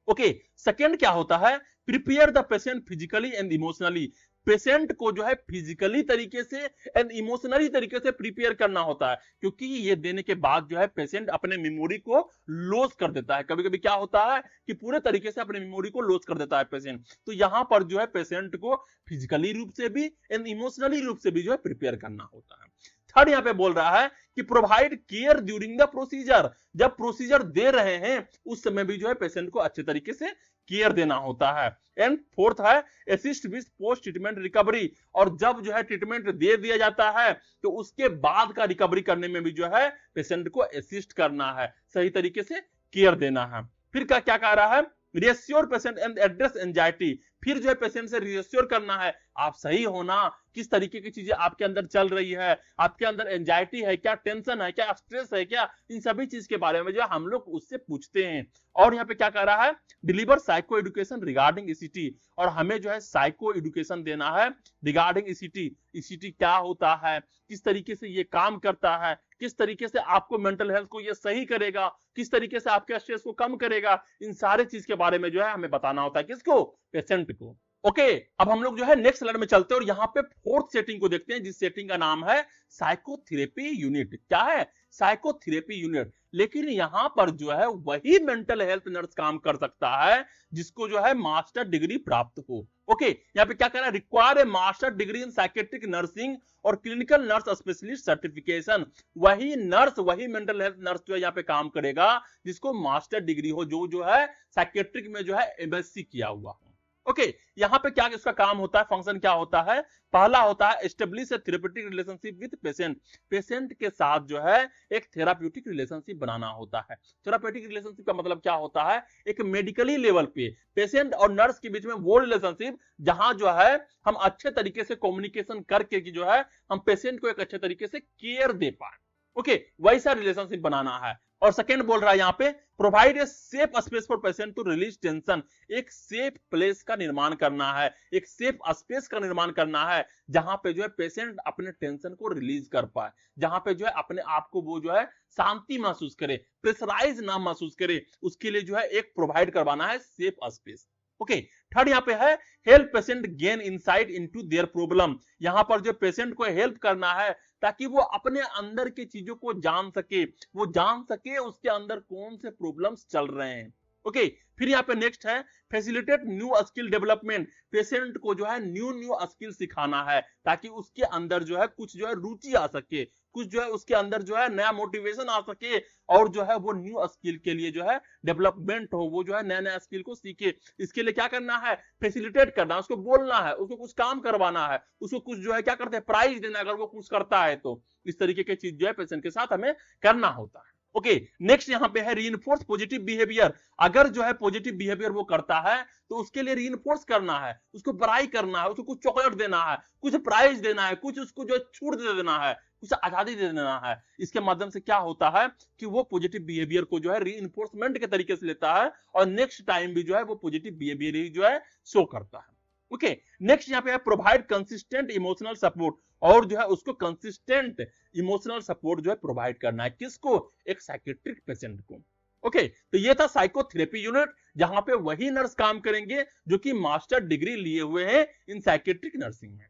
ओके, सेकेंड क्या होता है, prepare the patient physically and emotionally. Patient को जो है फिजिकली तरीके से एंड इमोशनली तरीके से प्रिपेयर करना होता है, क्योंकि ये देने के बाद जो है पेशेंट अपने मेमोरी को लॉस कर देता है। कभी कभी क्या होता है कि पूरे तरीके से अपने मेमोरी को लॉस कर देता है पेशेंट। तो यहां पर जो है पेशेंट को फिजिकली रूप से भी एंड इमोशनली रूप से भी जो है प्रिपेयर करना होता है। थर्ड यहाँ पे बोल रहा है कि provide care during the procedure. जब प्रोसीजर दे रहे हैं उस समय भी जो है पेशेंट को अच्छे तरीके से केयर देना होता है। एंड फोर्थ है assist with post treatment recovery. और जब जो है ट्रीटमेंट दे दिया जाता है तो उसके बाद का रिकवरी करने में भी जो है पेशेंट को असिस्ट करना है, सही तरीके से केयर देना है। फिर क्या कह रहा है, reassure patient and address anxiety. फिर जो है पेशेंट से रिएश्योर करना है, आप सही हो ना, किस तरीके की चीजें आपके अंदर चल रही है, आपके अंदर एंजाइटी है क्या, टेंशन है क्या, स्ट्रेस है क्या, इन सभी चीज के बारे में जो हम लोग उससे पूछते हैं। और यहाँ पे क्या कह रहा है, deliver psycho education regarding ECT. और हमें जो है साइको एजुकेशन देना है रिगार्डिंग ईसीटी। ईसीटी क्या होता है, किस तरीके से ये काम करता है, किस तरीके से आपको मेंटल हेल्थ को ये सही करेगा, किस तरीके से आपके स्ट्रेस को कम करेगा, इन सारे चीज के बारे में जो है हमें बताना होता है। किसको, पेशेंट को। ओके, अब हम लोग जो है नेक्स्ट स्लाइड में चलते हैं और यहाँ पे फोर्थ सेटिंग को देखते हैं, जिस सेटिंग का नाम है साइकोथेरेपी यूनिट। क्या है, साइकोथेरेपी यूनिट। लेकिन यहां पर जो है वही मेंटल हेल्थ नर्स काम कर सकता है जिसको जो है मास्टर डिग्री प्राप्त हो। ओके, यहाँ पे क्या कह रहा है, require a master degree in psychiatric nursing और क्लिनिकल नर्स स्पेशलिस्ट सर्टिफिकेशन। वही नर्स, वही मेंटल हेल्थ नर्स जो है यहाँ पे काम करेगा जिसको मास्टर डिग्री हो, जो है साइकेट्रिक में जो है एमएससी किया हुआ हो। ओके, यहाँ पे क्या इसका काम होता है, फंक्शन क्या होता है, पहला होता है establish A therapeutic relationship with patient. Patient के साथ जो है एक थेराप्यूटिक रिलेशनशिप बनाना होता है। थेराप्यूटिक रिलेशनशिप का मतलब क्या होता है, एक मेडिकली लेवल पे पेशेंट और नर्स के बीच में वो रिलेशनशिप जहां जो है हम अच्छे तरीके से कम्युनिकेशन करके कि जो है हम पेशेंट को एक अच्छे तरीके से केयर दे पाए। ओके, वैसा रिलेशनशिप बनाना है। और सेकेंड बोल रहा है यहाँ पे provide a safe space for patient to release tension. एक सेफ प्लेस का निर्माण करना है, एक सेफ स्पेस का निर्माण करना है जहां पे जो है पेशेंट अपने टेंशन को रिलीज कर पाए, जहां पे जो है अपने आप को वो जो है शांति महसूस करे, प्रेशराइज ना महसूस करे, उसके लिए जो है एक प्रोवाइड करवाना है सेफ स्पेस। ओके, थर्ड यहाँ पे है help patient gain insight into their problem. यहां पर जो पेशेंट को हेल्प करना है ताकि वो अपने अंदर की चीजों को जान सके, वो जान सके उसके अंदर कौन से प्रॉब्लम्स चल रहे हैं। ओके, फिर यहाँ पे नेक्स्ट है facilitate new skill development, patient को जो है न्यू स्किल सिखाना है ताकि उसके अंदर जो है कुछ जो है रुचि आ सके, कुछ जो है उसके अंदर जो है नया मोटिवेशन आ सके और जो है वो न्यू स्किल के लिए जो है डेवलपमेंट हो, वो जो है नया नया स्किल को सीखे। इसके लिए क्या करना है, फैसिलिटेट करना है, उसको बोलना है, उसको कुछ काम करवाना है, उसको कुछ जो है क्या करते हैं प्राइज देना अगर वो कुछ करता है तो। इस तरीके की चीज जो है पेशेंट के साथ हमें करना होता है। ओके, नेक्स्ट यहाँ पे है रीइंफोर्स पॉजिटिव बिहेवियर। अगर जो है पॉजिटिव बिहेवियर वो करता है तो उसके लिए रीइंफोर्स करना है, उसको बड़ाई करना है, उसको कुछ चॉकलेट देना है, कुछ प्राइज देना है, कुछ उसको जो छूट दे देना है, कुछ आजादी दे देना है। इसके माध्यम से क्या होता है कि वो पॉजिटिव बिहेवियर को जो है रीइंफोर्समेंट के तरीके से लेता है और नेक्स्ट टाइम भी जो है वो पॉजिटिव बिहेवियर ही जो है शो करता है। ओके, नेक्स्ट यहाँ पे है प्रोवाइड कंसिस्टेंट इमोशनल सपोर्ट, और जो है उसको कंसिस्टेंट इमोशनल सपोर्ट जो है प्रोवाइड करना है, किसको, एक साइकेट्रिक पेशेंट को। ओके, तो ये था साइकोथेरेपी यूनिट, जहां पे वही नर्स काम करेंगे जो कि मास्टर डिग्री लिए हुए हैं इन साइकेट्रिक नर्सिंग में।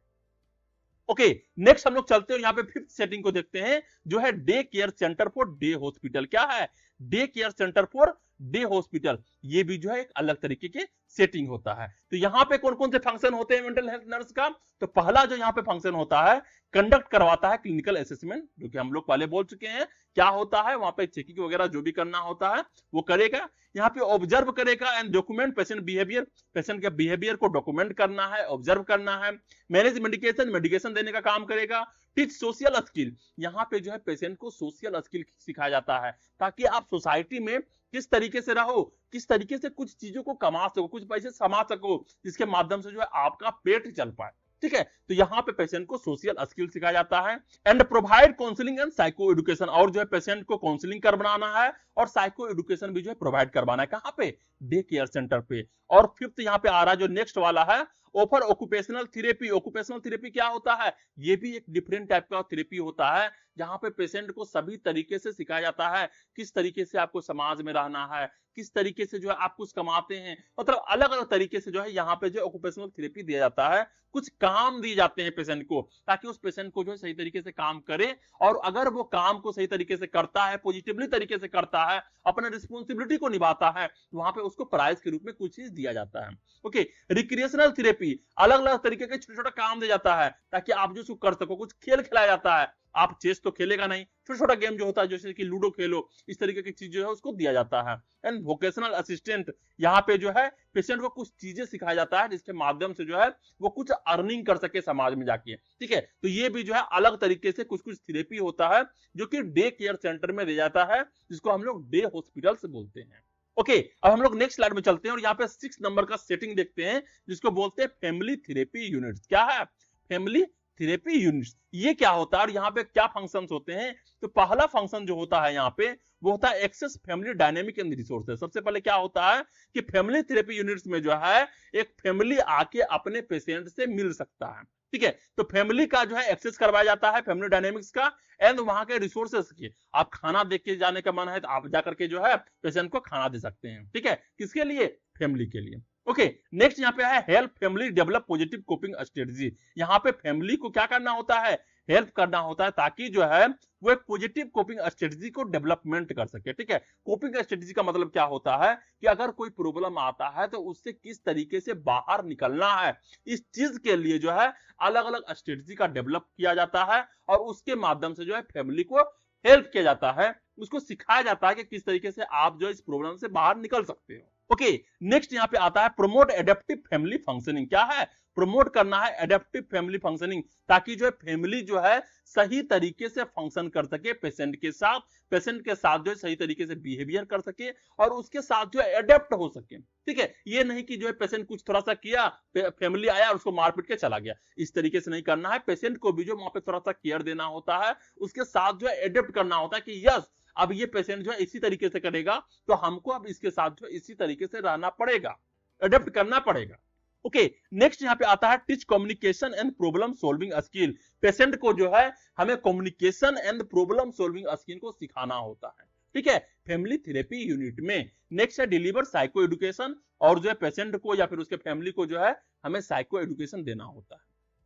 ओके, नेक्स्ट हम लोग चलते हैं यहाँ पे फिफ्थ सेटिंग को देखते हैं जो है day care centre for day hospital. क्या है, day care centre for day hospital. ये भी जो है एक अलग तरीके के सेटिंग होता है। तो यहाँ पे कौन कौन से फंक्शन होते हैं मेंटल हेल्थ नर्स का, तो पहला जो यहाँ पे फंक्शन होता है कंडक्ट करवाता है क्लिनिकल असेसमेंट, जो कि हम लोग पहले बोल चुके हैं क्या होता है, वहां पे चेकिंग वगैरह जो भी करना होता है वो करेगा। यहाँ पे ऑब्जर्व करेगा and document patient behaviour, patient के बिहेवियर को डॉक्यूमेंट करना है, ऑब्जर्व करना है। मैनेज मेडिकेशन, मेडिकेशन देने का काम करेगा। टीच सोशल स्किल, यहाँ पे जो है पेशेंट को सोशल स्किल सिखाया जाता है ताकि आप सोसाइटी में किस तरीके से रहो, किस तरीके से कुछ चीजों को कमा सको, कुछ पैसे कमा सको, जिसके माध्यम से जो है आपका पेट चल पाए। ठीक है, तो यहाँ पे पेशेंट को सोशल स्किल सिखाया जाता है। And provide counselling and psycho education, और जो है पेशेंट को काउंसलिंग करवाना है और साइको एजुकेशन भी जो है प्रोवाइड करवाना है। कहाँ पे, डे केयर सेंटर पे। और फिफ्थ यहाँ पे आ रहा जो नेक्स्ट वाला है offer occupational therapy. Occupational therapy क्या होता है, ये भी एक डिफरेंट टाइप का थेरेपी होता है जहां पे पेशेंट को सभी तरीके से सिखाया जाता है किस तरीके से आपको समाज में रहना है, किस तरीके से जो है आप कुछ कमाते हैं, मतलब अलग अलग तरीके से जो है यहाँ पे जो ऑक्यूपेशनल थेरेपी दिया जाता है। कुछ काम दिए जाते हैं पेशेंट को ताकि उस पेशेंट को जो है सही तरीके से काम करे, और अगर वो काम को सही तरीके से करता है, पॉजिटिवली तरीके से करता है, अपने रिस्पॉन्सिबिलिटी को निभाता है, वहां पे उसको प्राइज के रूप में कुछ चीज दिया जाता है। ओके, रिक्रिएशनल थेरेपी, अलग अलग तरीके के छोटा छोटा काम दिया जाता है ताकि आप जो उसको कर सको। कुछ खेल खिलाया जाता है, आप चेस तो खेलेगा नहीं, छोटा छोटा गेम जो होता है जैसे कि लूडो खेलो, इस तरीके की चीज जो है उसको दिया जाता है। एंड वोकेशनल असिस्टेंट, यहाँ पे जो है पेशेंट को कुछ चीजें सिखाया जाता है जिसके माध्यम से जो है वो कुछ अर्निंग कर सके समाज में जाके। ठीक है, तो ये भी जो है अलग तरीके से कुछ कुछ थेरेपी होता है जो कि डे केयर सेंटर में दिया जाता है, जिसको हम लोग डे हॉस्पिटल से बोलते हैं। ओके, अब हम लोग नेक्स्ट स्लाइड में चलते हैं और यहाँ पे 6 नंबर का सेटिंग देखते हैं जिसको बोलते हैं फैमिली थेरेपी यूनिट्स। क्या है, फैमिली थेरेपी यूनिट्स। ये क्या होता है और यहाँ पे क्या फंक्शंस होते हैं, तो पहला फंक्शन जो होता है यहाँ पे वो होता है assess family dynamic and resources. सबसे पहले क्या होता है कि फैमिली थेरेपी यूनिट्स में जो है एक फैमिली आके अपने पेशेंट से मिल सकता है। ठीक है, तो फैमिली का जो है एक्सेस करवाया जाता है, फैमिली डायनेमिक्स का, एंड वहां के रिसोर्सेस की। आप खाना देख के जाने का मन है तो आप जाकर के जो है पेशेंट को खाना दे सकते हैं। ठीक है, किसके लिए, फैमिली के लिए। ओके, नेक्स्ट यहाँ पे है help family develop positive coping strategy. यहाँ पे फैमिली को क्या करना होता है, हेल्प करना होता है ताकि जो है वो एक पॉजिटिव कोपिंग स्ट्रेटजी को डेवलपमेंट कर सके। ठीक है, कोपिंग स्ट्रेटजी का मतलब क्या होता है कि अगर कोई प्रॉब्लम आता है तो उससे किस तरीके से बाहर निकलना है, इस चीज के लिए जो है अलग अलग स्ट्रेटजी का डेवलप किया जाता है और उसके माध्यम से जो है फैमिली को हेल्प किया जाता है, उसको सिखाया जाता है कि किस तरीके से आप जो इस प्रॉब्लम से बाहर निकल सकते हो। ओके, नेक्स्ट यहाँ पे आता है प्रमोट एडेप्टिव फैमिली फंक्शनिंग। क्या है, प्रमोट करना है एडेप्टिव फैमिली फंक्शनिंग ताकि जो है फैमिली जो है सही तरीके से फंक्शन कर सके पेशेंट के साथ, पेशेंट के साथ जो है सही तरीके से बिहेवियर कर सके और उसके साथ जो है एडेप्ट हो सके। ठीक है, ये नहीं कि जो है पेशेंट कुछ थोड़ा सा किया, फैमिली आया और उसको मारपीट के चला गया, इस तरीके से नहीं करना है। पेशेंट को भी जो वहां पे थोड़ा सा केयर देना होता है, उसके साथ जो है एडेप्ट करना होता है कि यस अब ये पेशेंट जो है इसी तरीके से करेगा तो हमको अब इसके साथ जो इसी तरीके से रहना पड़ेगा, अडेप्ट करना पड़ेगा। ओके, नेक्स्ट यहाँ पे आता है teach communication and problem solving skill. Patient को जो है हमें communication and problem solving skill को सिखाना होता है। ठीक है, फैमिली थेरेपी यूनिट में। नेक्स्ट है डिलीवर साइको एजुकेशन, और जो है पेशेंट को या फिर उसके फैमिली को जो है हमें साइको एजुकेशन देना होता है।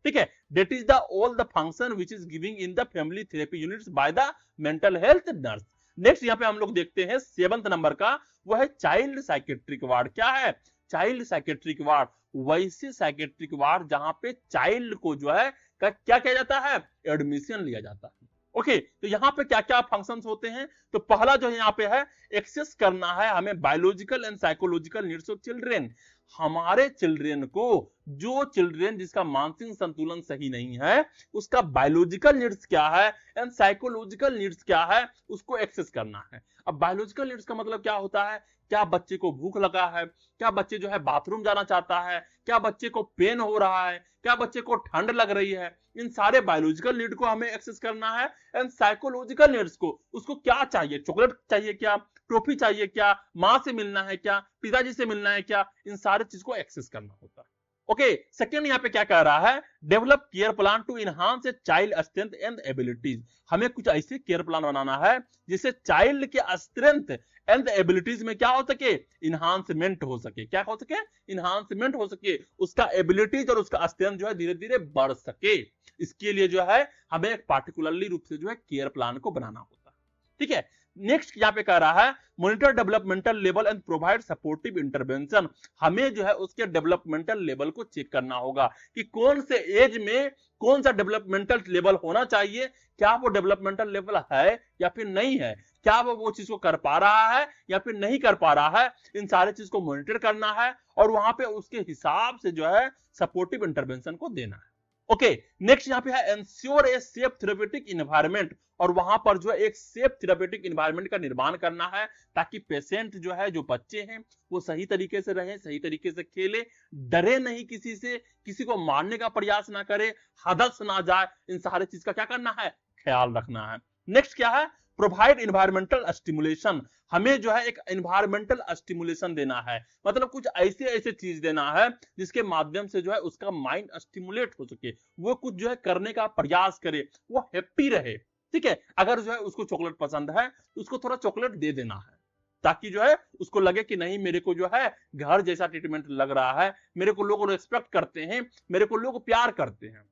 ठीक है, that is the all the function which is giving in the family therapy units by the mental health nurse। Next यहाँ पे हम लोग देखते हैं 7th नंबर का, वो है चाइल्ड साइकेट्रिक वार्ड। क्या है? चाइल्ड साइकेट्रिक वार्ड, वैसे साइकेट्रिक वार्ड जहां पे चाइल्ड को जो है क्या किया जाता है? एडमिशन लिया जाता है। ओके, तो यहाँ पे क्या क्या फंक्शंस होते हैं? तो पहला जो यहाँ पे है, एक्सेस करना है हमें biological and psychological needs of children. हमारे चिल्ड्रेन को, जो चिल्ड्रेन जिसका मानसिक संतुलन सही नहीं है, उसका बायोलॉजिकल नीड्स क्या है एंड साइकोलॉजिकल नीड्स क्या है, उसको एक्सेस करना है। अब बायोलॉजिकल नीड्स का मतलब क्या होता है? क्या बच्चे को भूख लगा है, क्या बच्चे जो है बाथरूम जाना चाहता है, क्या बच्चे को पेन हो रहा है, क्या बच्चे को ठंड लग रही है, इन सारे बायोलॉजिकल नीड को हमें एक्सेस करना है। एंड साइकोलॉजिकल नीड्स को, उसको क्या चाहिए, चॉकलेट चाहिए क्या, ट्रॉफी चाहिए क्या, माँ से मिलना है क्या, पिताजी से मिलना है क्या, इन सारे चीज को एक्सेस करना होता है। ओके, सेकेंड यहाँ पे क्या कह रहा है? Develop care plan to enhance a child strength and abilities. हमें कुछ ऐसे केयर प्लान बनाना है जिससे चाइल्ड के स्ट्रेंथ एंड एबिलिटीज में क्या हो सके? इनहांसमेंट हो सके। क्या हो सके? इनहांसमेंट हो सके, उसका एबिलिटीज और उसका स्ट्रेंथ जो है धीरे धीरे बढ़ सके। इसके लिए जो है हमें एक पार्टिकुलरली रूप से जो है केयर प्लान को बनाना होता है। ठीक है, नेक्स्ट यहाँ पे कह रहा है monitor developmental level and provide supportive intervention. हमें जो है उसके डेवलपमेंटल लेवल को चेक करना होगा कि कौन से एज में कौन सा डेवलपमेंटल लेवल होना चाहिए, क्या वो डेवलपमेंटल लेवल है या फिर नहीं है, क्या वो चीज को कर पा रहा है या फिर नहीं कर पा रहा है। इन सारे चीज को मॉनिटर करना है और वहां पे उसके हिसाब से जो है सपोर्टिव इंटरवेंशन को देना है। ओके, नेक्स्ट यहाँ पे है ensure a safe therapeutic environment. और वहां पर जो है एक सेफ थेरेपेटिक इन्वायरमेंट का निर्माण करना है ताकि पेशेंट जो है, जो बच्चे हैं, वो सही तरीके से रहे, सही तरीके से खेले, डरे नहीं किसी से, किसी को मारने का प्रयास ना करे, हदस ना जाए। इन सारे चीज का क्या करना है? ख्याल रखना है। नेक्स्ट क्या है? Provide environmental stimulation. हमें जो है एक इन्वायरमेंटल स्टिमुलेशन देना है, मतलब कुछ ऐसे ऐसे चीज देना है जिसके माध्यम से जो है उसका माइंड स्टिमुलेट हो सके, वो कुछ जो है करने का प्रयास करे, वो हैप्पी रहे। ठीक है, अगर जो है उसको चॉकलेट पसंद है तो उसको थोड़ा चॉकलेट दे देना है ताकि जो है उसको लगे कि नहीं, मेरे को जो है घर जैसा ट्रीटमेंट लग रहा है, मेरे को लोग रिस्पेक्ट करते हैं, मेरे को लोग प्यार करते हैं।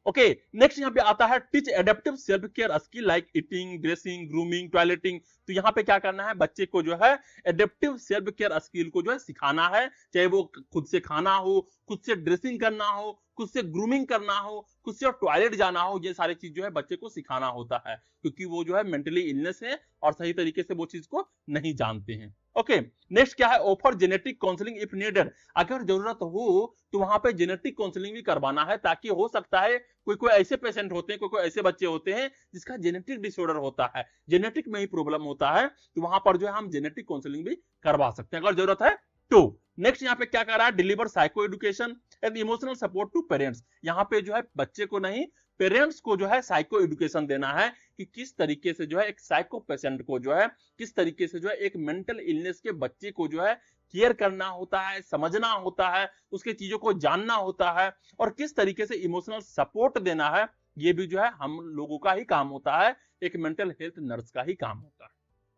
ओके, नेक्स्ट यहाँ पे आता है teach adaptive self care skill like eating, dressing, grooming, toileting. तो यहाँ पे क्या करना है? बच्चे को जो है एडेप्टिव सेल्फ केयर स्किल को जो है सिखाना है, चाहे वो खुद से खाना हो, खुद से ड्रेसिंग करना हो, खुद से ग्रूमिंग करना हो, खुद से टॉयलेट जाना हो, ये सारी चीज जो है बच्चे को सिखाना होता है, क्योंकि वो जो है मेंटली इलनेस है और सही तरीके से वो चीज को नहीं जानते हैं। ओके, नेक्स्ट क्या है? Offer genetic counselling if needed. अगर जरूरत हो तो वहां पे जेनेटिक काउंसलिंग भी करवाना है, ताकि हो सकता है कोई कोई ऐसे पेशेंट होते हैं, कोई कोई ऐसे बच्चे होते हैं जिसका जेनेटिक डिसऑर्डर होता है, जेनेटिक में ही प्रॉब्लम होता है, तो वहां पर जो है हम जेनेटिक काउंसलिंग भी करवा सकते हैं अगर जरूरत है तो। नेक्स्ट यहाँ पे क्या कर रहा है? Deliver psycho education and emotional support to parents. यहाँ पे जो है बच्चे को नहीं, पेरेंट्स को जो है साइको एजुकेशन देना है कि किस तरीके से जो है एक साइको पेशेंट को जो है, किस तरीके से जो है एक मेंटल इलनेस के बच्चे को जो है केयर करना होता है, समझना होता है, उसके चीजों को जानना होता है, और किस तरीके से इमोशनल सपोर्ट देना है। ये भी जो है हम लोगों का ही काम होता है, एक मेंटल हेल्थ नर्स का ही काम होता है।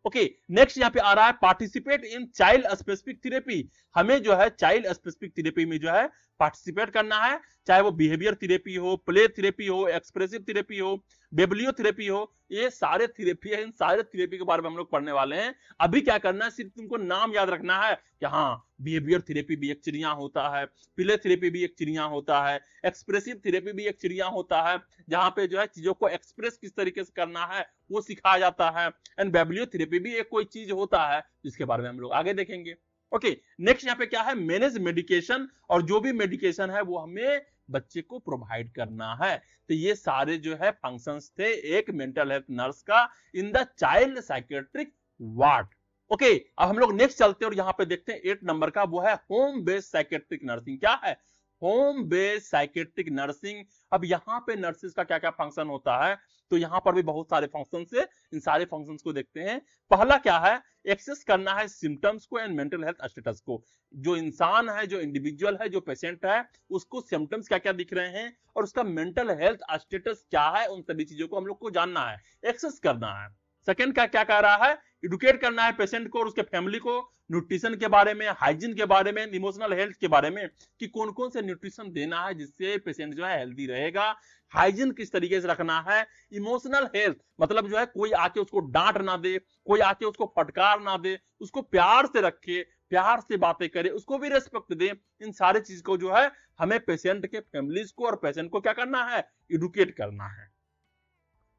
ओके, नेक्स्ट यहाँ पे आ रहा है participate in child specific therapy. हमें जो है चाइल्ड स्पेसिफिक थेरेपी में जो है पार्टिसिपेट करना है, चाहे वो बिहेवियर थेरेपी हो, प्ले थेरेपी हो, एक्सप्रेसिव थेरेपी हो, बेबलियो थेरेपी हो, ये सारे थेरेपी है। इन सारे थेरेपी के बारे में हम लोग पढ़ने वाले हैं। अभी क्या करना है? सिर्फ तुमको नाम याद रखना है कि हाँ, बिहेवियर थेरेपी भी एक चिड़िया होता है, प्ले थेरेपी भी एक चिड़िया होता है, एक्सप्रेसिव थेरेपी भी एक चिड़िया होता है, जहां पे जो है चीजों को एक्सप्रेस किस तरीके से करना है वो सिखाया जाता है। एंड बेबलियो थेरेपी भी एक कोई चीज होता है जिसके बारे में हम लोग आगे देखेंगे। ओके, नेक्स्ट यहाँ पे क्या है? मैनेज मेडिकेशन, और जो भी मेडिकेशन है वो हमें बच्चे को प्रोवाइड करना है। तो ये सारे जो है फंक्शंस थे एक मेंटल हेल्थ नर्स का in the child psychiatric ward. Okay, अब हम लोग नेक्स्ट चलते हैं और यहाँ पे देखते हैं 8 नंबर का, वो है होम बेस्ड साइकेट्रिक नर्सिंग। क्या है? Home based psychiatric nursing. अब यहाँ पे नर्सिस का क्या क्या फंक्शन होता है? तो यहाँ पर भी बहुत सारे फंक्शंस है, इन सारे फंक्शंस को देखते हैं। पहला क्या है? एक्सेस करना है सिम्टम्स को एंड मेंटल हेल्थ स्टेटस को। जो इंसान है, जो इंडिविजुअल है, जो पेशेंट है, उसको सिम्टम्स क्या क्या दिख रहे हैं और उसका मेंटल हेल्थ स्टेटस क्या है, उन सभी चीजों को हम लोग को जानना है, एक्सेस करना है। सेकेंड का क्या कह रहा है? एडुकेट करना है पेशेंट को और उसके फैमिली को न्यूट्रिशन के बारे में, हाइजीन के बारे में, इमोशनल हेल्थ के बारे में कि कौन कौन से न्यूट्रिशन देना है जिससे पेशेंट जो है हेल्दी रहेगा, हाइजीन किस तरीके से रखना है, इमोशनल हेल्थ मतलब जो है कोई आके उसको डांट ना दे, कोई आके उसको फटकार ना दे, उसको प्यार से रखे, प्यार से बातें करे, उसको भी रेस्पेक्ट दे। इन सारे चीज को जो है हमें पेशेंट के फैमिलीज को और पेशेंट को क्या करना है, एडुकेट करना है।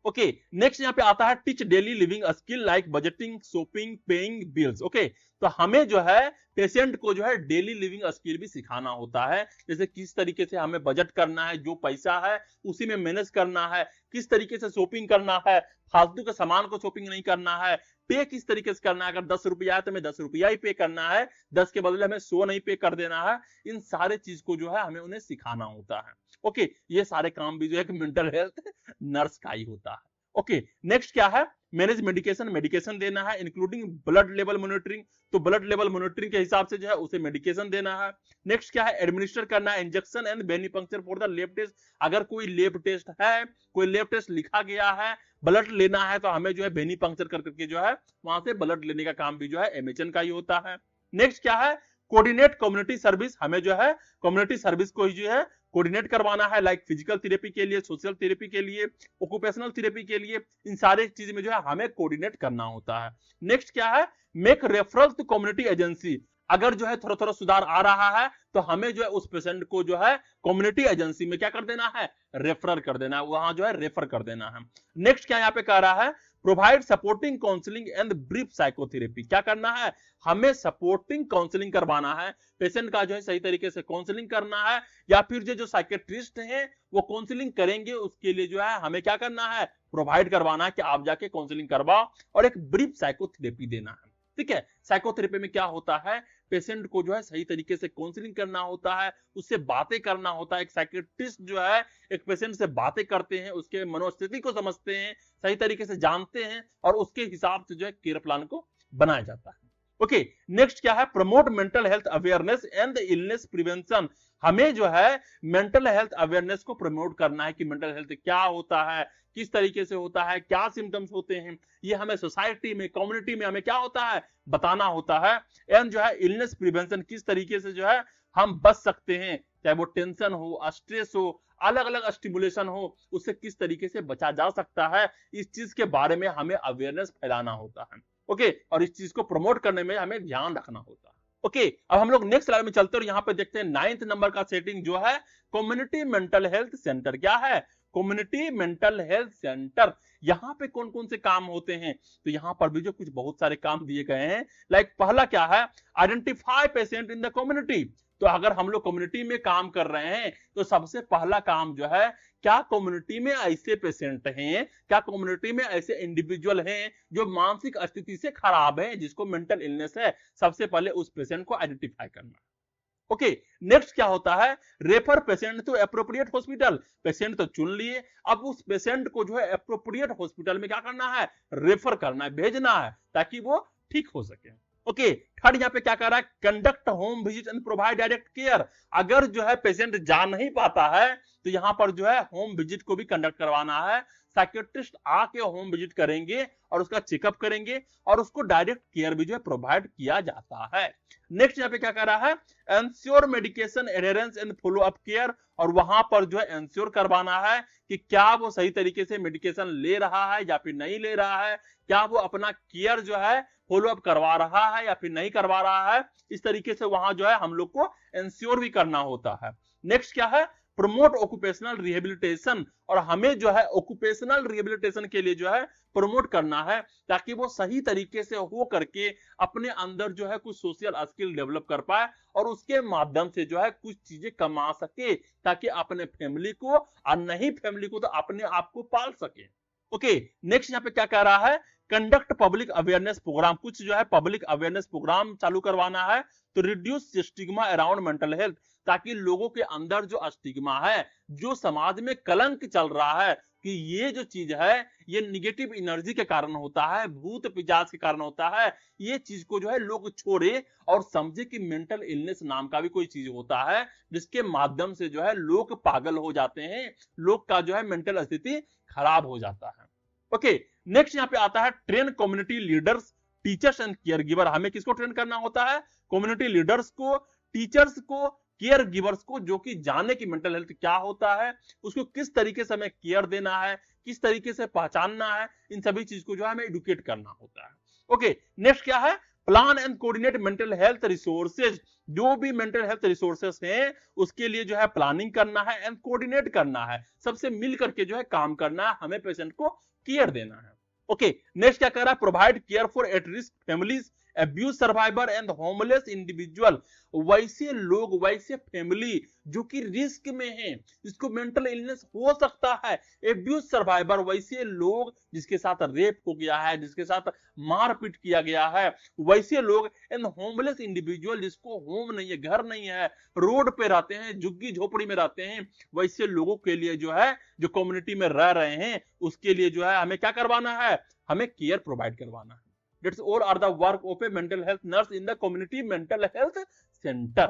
ओके, नेक्स्ट यहाँ पे आता है teach daily living skill like budgeting, shopping, paying bills. Okay, तो हमें जो है पेशेंट को जो है डेली लिविंग स्किल भी सिखाना होता है, जैसे किस तरीके से हमें बजट करना है, जो पैसा है उसी में मैनेज करना है, किस तरीके से शॉपिंग करना है, फालतू के सामान को शॉपिंग नहीं करना है, पे किस तरीके से करना है, अगर 10 रुपया है तो हमें 10 रुपया ही पे करना है, 10 के बदले हमें 100 नहीं पे कर देना है। इन सारे चीज को जो है हमें उन्हें सिखाना होता है। ओके, ये सारे काम भी जो है मेंटल हेल्थ नर्स का ही होता है। ओके, नेक्स्ट क्या है, मैनेज मेडिकेशन, मेडिकेशन देना है इंक्लूडिंग ब्लड लेवल मॉनिटरिंग, तो ब्लड लेवल मॉनिटरिंग के हिसाब से जो है उसे मेडिकेशन देना है। नेक्स्ट क्या है, एडमिनिस्टर करना है injection and venipuncture for the lab test, अगर कोई लैब टेस्ट है, कोई लैब टेस्ट लिखा गया है, ब्लड लेना है तो हमें जो है वेनिपंक्चर करके जो है वहां से ब्लड लेने का काम भी जो है एमएचएन का ही होता है। नेक्स्ट क्या है, कोऑर्डिनेट कम्युनिटी सर्विस, हमें जो है कम्युनिटी सर्विस को ही जो है कोऑर्डिनेट करवाना है, लाइक फिजिकल थेरेपी के लिए, सोशल थेरेपी के लिए, ऑक्यूपेशनल थेरेपी के लिए, इन सारे चीज में जो है हमें कोऑर्डिनेट करना होता है। नेक्स्ट क्या है, make referral to community agency, अगर जो है थोड़ा थोड़ा सुधार आ रहा है तो हमें जो है उस पेशेंट को जो है कम्युनिटी एजेंसी में क्या कर देना है, रेफर कर देना है, वहां जो है रेफर कर देना है। नेक्स्ट क्या यहाँ पे कह रहा है, provide supporting counselling and brief psychotherapy, क्या करना है, हमें सपोर्टिंग काउंसलिंग करवाना है, पेशेंट का जो है सही तरीके से काउंसलिंग करना है, या फिर जो साइकेट्रिस्ट हैं वो काउंसलिंग करेंगे, उसके लिए जो है हमें क्या करना है, प्रोवाइड करवाना है कि आप जाके काउंसलिंग करवाओ, और एक ब्रीफ साइकोथेरेपी देना है। ठीक है, साइकोथेरेपी में क्या होता है, पेशेंट को जो है सही तरीके से काउंसलिंग करना होता है, उससे बातें करना होता है, एक साइकेट्रिस्ट जो है एक पेशेंट से बातें करते हैं, उसके मनोस्थिति को समझते हैं, सही तरीके से जानते हैं, और उसके हिसाब से जो है केयर प्लान को बनाया जाता है। ओके, नेक्स्ट क्या है, promote mental health awareness and illness prevention, हमें जो है मेंटल हेल्थ अवेयरनेस को प्रमोट करना है कि मेंटल हेल्थ क्या होता है, किस तरीके से होता है, क्या सिम्टम्स होते हैं, ये हमें सोसाइटी में, कम्युनिटी में हमें क्या होता है बताना होता है। एंड जो है इलनेस प्रिवेंशन, किस तरीके से जो है हम बच सकते हैं, चाहे वो टेंशन हो, स्ट्रेस हो, अलग अलग स्टिमुलेशन हो, उससे किस तरीके से बचा जा सकता है, इस चीज के बारे में हमें अवेयरनेस फैलाना होता है। ओके, और इस चीज को प्रमोट करने में हमें ध्यान रखना होता है। ओके, अब हम लोग नेक्स्ट स्लाइड में चलते हैं और यहाँ पे देखते हैं 9th नंबर का सेटिंग जो है कम्युनिटी मेंटल हेल्थ सेंटर। क्या है, कम्युनिटी मेंटल हेल्थ सेंटर, यहाँ पे कौन कौन से काम होते हैं, तो यहाँ पर भी जो कुछ बहुत सारे काम दिए गए हैं। लाइक पहला क्या है, identify patient in the community, तो अगर हम लोग कम्युनिटी में काम कर रहे हैं तो सबसे पहला काम जो है, क्या कम्युनिटी में ऐसे पेशेंट हैं, क्या कम्युनिटी में ऐसे इंडिविजुअल हैं जो मानसिक स्थिति से खराब हैं, जिसको मेंटल इलनेस है, सबसे पहले उस पेशेंट को आइडेंटिफाई करना। ओके, नेक्स्ट क्या होता है, refer patient to appropriate hospital, patient तो चुन लिए, अब उस पेशेंट को जो है एप्रोप्रिएट हॉस्पिटल में क्या करना है, रेफर करना है, भेजना है, ताकि वो ठीक हो सके। ओके, थर्ड यहाँ पे क्या कर रहा है, conduct home visit and provide direct care, अगर जो है पेशेंट जा नहीं पाता है तो यहाँ पर जो है होम विजिट को भी कंडक्ट करवाना है, साइकेट्रिस्ट आके होम विजिट करेंगे और उसका चेकअप करेंगे और उसको डायरेक्ट केयर भी जो है प्रोवाइड किया जाता है। नेक्स्ट यहाँ पे क्या कर रहा है, ensure medication adherence and follow up care, और वहां पर जो है एंश्योर करवाना है कि क्या वो सही तरीके से मेडिकेशन ले रहा है या फिर नहीं ले रहा है, क्या वो अपना केयर जो है फॉलो अप करवा रहा है या फिर नहीं करवा रहा है, इस तरीके से वहां जो है हम लोग को एंश्योर भी करना होता है। नेक्स्ट क्या है, प्रमोट ऑक्यूपेशनल रिहेबिलिटेशन, और हमें जो है ऑक्यूपेशनल रिहेबिलिटेशन के लिए जो है प्रमोट करना है, ताकि वो सही तरीके से हो करके अपने अंदर जो है कुछ सोशल स्किल डेवलप कर पाए और उसके माध्यम से जो है कुछ चीजें कमा सके, ताकि अपने फैमिली को और नहीं फैमिली को तो अपने आप को पाल सके। ओके, नेक्स्ट यहाँ पे क्या कह रहा है, कंडक्ट पब्लिक अवेयरनेस प्रोग्राम, कुछ जो है पब्लिक अवेयरनेस प्रोग्राम चालू करवाना है तो reduce stigma around mental health, ताकि लोगों के अंदर जो स्टिग्मा है, जो समाज में कलंक चल रहा है कि ये जो चीज है ये निगेटिव एनर्जी के कारण होता है, भूत पिशाच के कारण होता है, ये चीज को जो है लोग छोड़े और समझे कि मेंटल इलनेस नाम का भी कोई चीज होता है, जिसके माध्यम से जो है लोग पागल हो जाते हैं, लोग का जो है मेंटल स्थिति खराब हो जाता है। ओके, नेक्स्ट यहाँ पे आता है train community leaders, teachers and care giver, हमें किसको ट्रेन करना होता है, कम्युनिटी लीडर्स को, टीचर्स को, केयर गिवर्स को, जो कि जाने की मेंटल हेल्थ क्या होता है, उसको किस तरीके से हमें केयर देना है, किस तरीके से पहचानना है, इन सभी चीज को जो है हमें एडुकेट करना होता है। ओके, नेक्स्ट क्या है, plan and coordinate mental health resources, जो भी मेंटल हेल्थ रिसोर्सेस हैं उसके लिए जो है प्लानिंग करना है एंड कोऑर्डिनेट करना है, सबसे मिल करके जो है काम करना है, हमें पेशेंट को केयर देना है। ओके, नेक्स्ट क्या कर रहा है, provide care for at risk families, abuse survivor and homeless individual, वैसे लोग, वैसे फैमिली जो कि रिस्क में हैं, जिसको मेंटल इलनेस हो सकता है, एब्यूज सर्वाइवर, वैसे लोग जिसके साथ रेप हो गया है, जिसके साथ मारपीट किया गया है, वैसे लोग, एंड होमलेस इंडिविजुअल, जिसको होम नहीं है, घर नहीं है, रोड पे रहते हैं, झुग्गी झोपड़ी में रहते हैं, वैसे लोगों के लिए जो है, जो कम्युनिटी में रह रहे हैं, उसके लिए जो है हमें क्या करवाना है, हमें केयर प्रोवाइड करवाना है। That's all are the work of a mental health nurse in the community mental health center.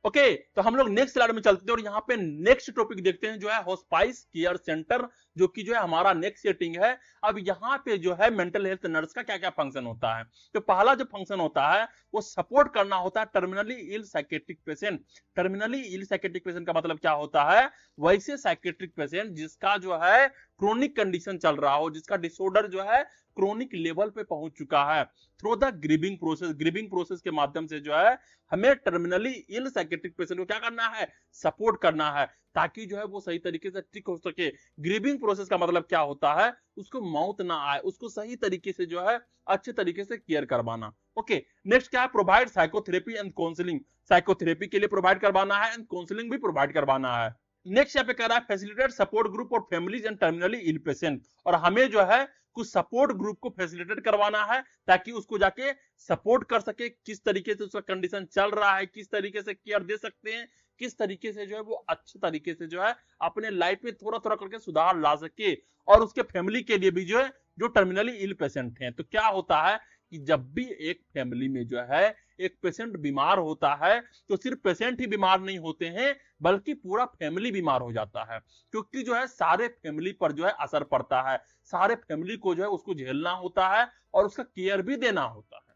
Okay, तो हम लोग नेक्स्ट स्लाइड में चलते हैं और यहाँ पे नेक्स्ट टॉपिक देखते हैं जो है होस्पाइस केयर सेंटर, जो कि जो है हमारा नेक्स्ट सेटिंग है। अब यहाँ पे जो है मेंटल हेल्थ नर्स का क्या क्या फंक्शन होता है, तो पहला जो फंक्शन होता है वो सपोर्ट करना होता है terminally ill psychiatric patient. Terminally ill psychiatric patient का मतलब क्या होता है, वैसे साइकेट्रिक पेशेंट जिसका जो है क्रोनिक कंडीशन चल रहा हो, जिसका डिसऑर्डर जो है क्रोनिक लेवल पे पहुंच चुका है, through the grieving process, grieving process के माध्यम से जो है हमें टर्मिनली इल साइकेट्रिक पेशेंट को क्या करना है, सपोर्ट करना है, ताकि जो है वो सही तरीके से ठीक हो सके। ग्रीविंग प्रोसेस का मतलब क्या होता है, उसको मौत ना आए, उसको सही तरीके से जो है अच्छे तरीके से केयर करवाना। ओके, नेक्स्ट क्या है, provide psychotherapy and counselling, psychotherapy के लिए प्रोवाइड करवाना है एंड काउंसलिंग भी प्रोवाइड करवाना है। नेक्स्ट यहाँ पे कह रहा है फैसिलिटेट सपोर्ट ग्रुप और families and terminally ill patient, और हमें जो है कुछ सपोर्ट ग्रुप को फैसिलिटेट करवाना है ताकि उसको जाके सपोर्ट कर सके, किस तरीके से उसका कंडीशन चल रहा है, किस तरीके से केयर दे सकते हैं, किस तरीके से जो है वो अच्छे तरीके से जो है अपने लाइफ में थोड़ा थोड़ा करके सुधार ला सके, और उसके फैमिली के लिए भी जो है जो टर्मिनली इल पेशेंट हैं। तो क्या होता है कि जब भी एक फैमिली में जो है एक पेशेंट बीमार होता है तो सिर्फ पेशेंट ही बीमार नहीं होते हैं, बल्कि पूरा फैमिली बीमार हो जाता है, क्योंकि जो है सारे फैमिली पर जो है असर पड़ता है, सारे फैमिली को जो है उसको झेलना होता है और उसका केयर भी देना होता है।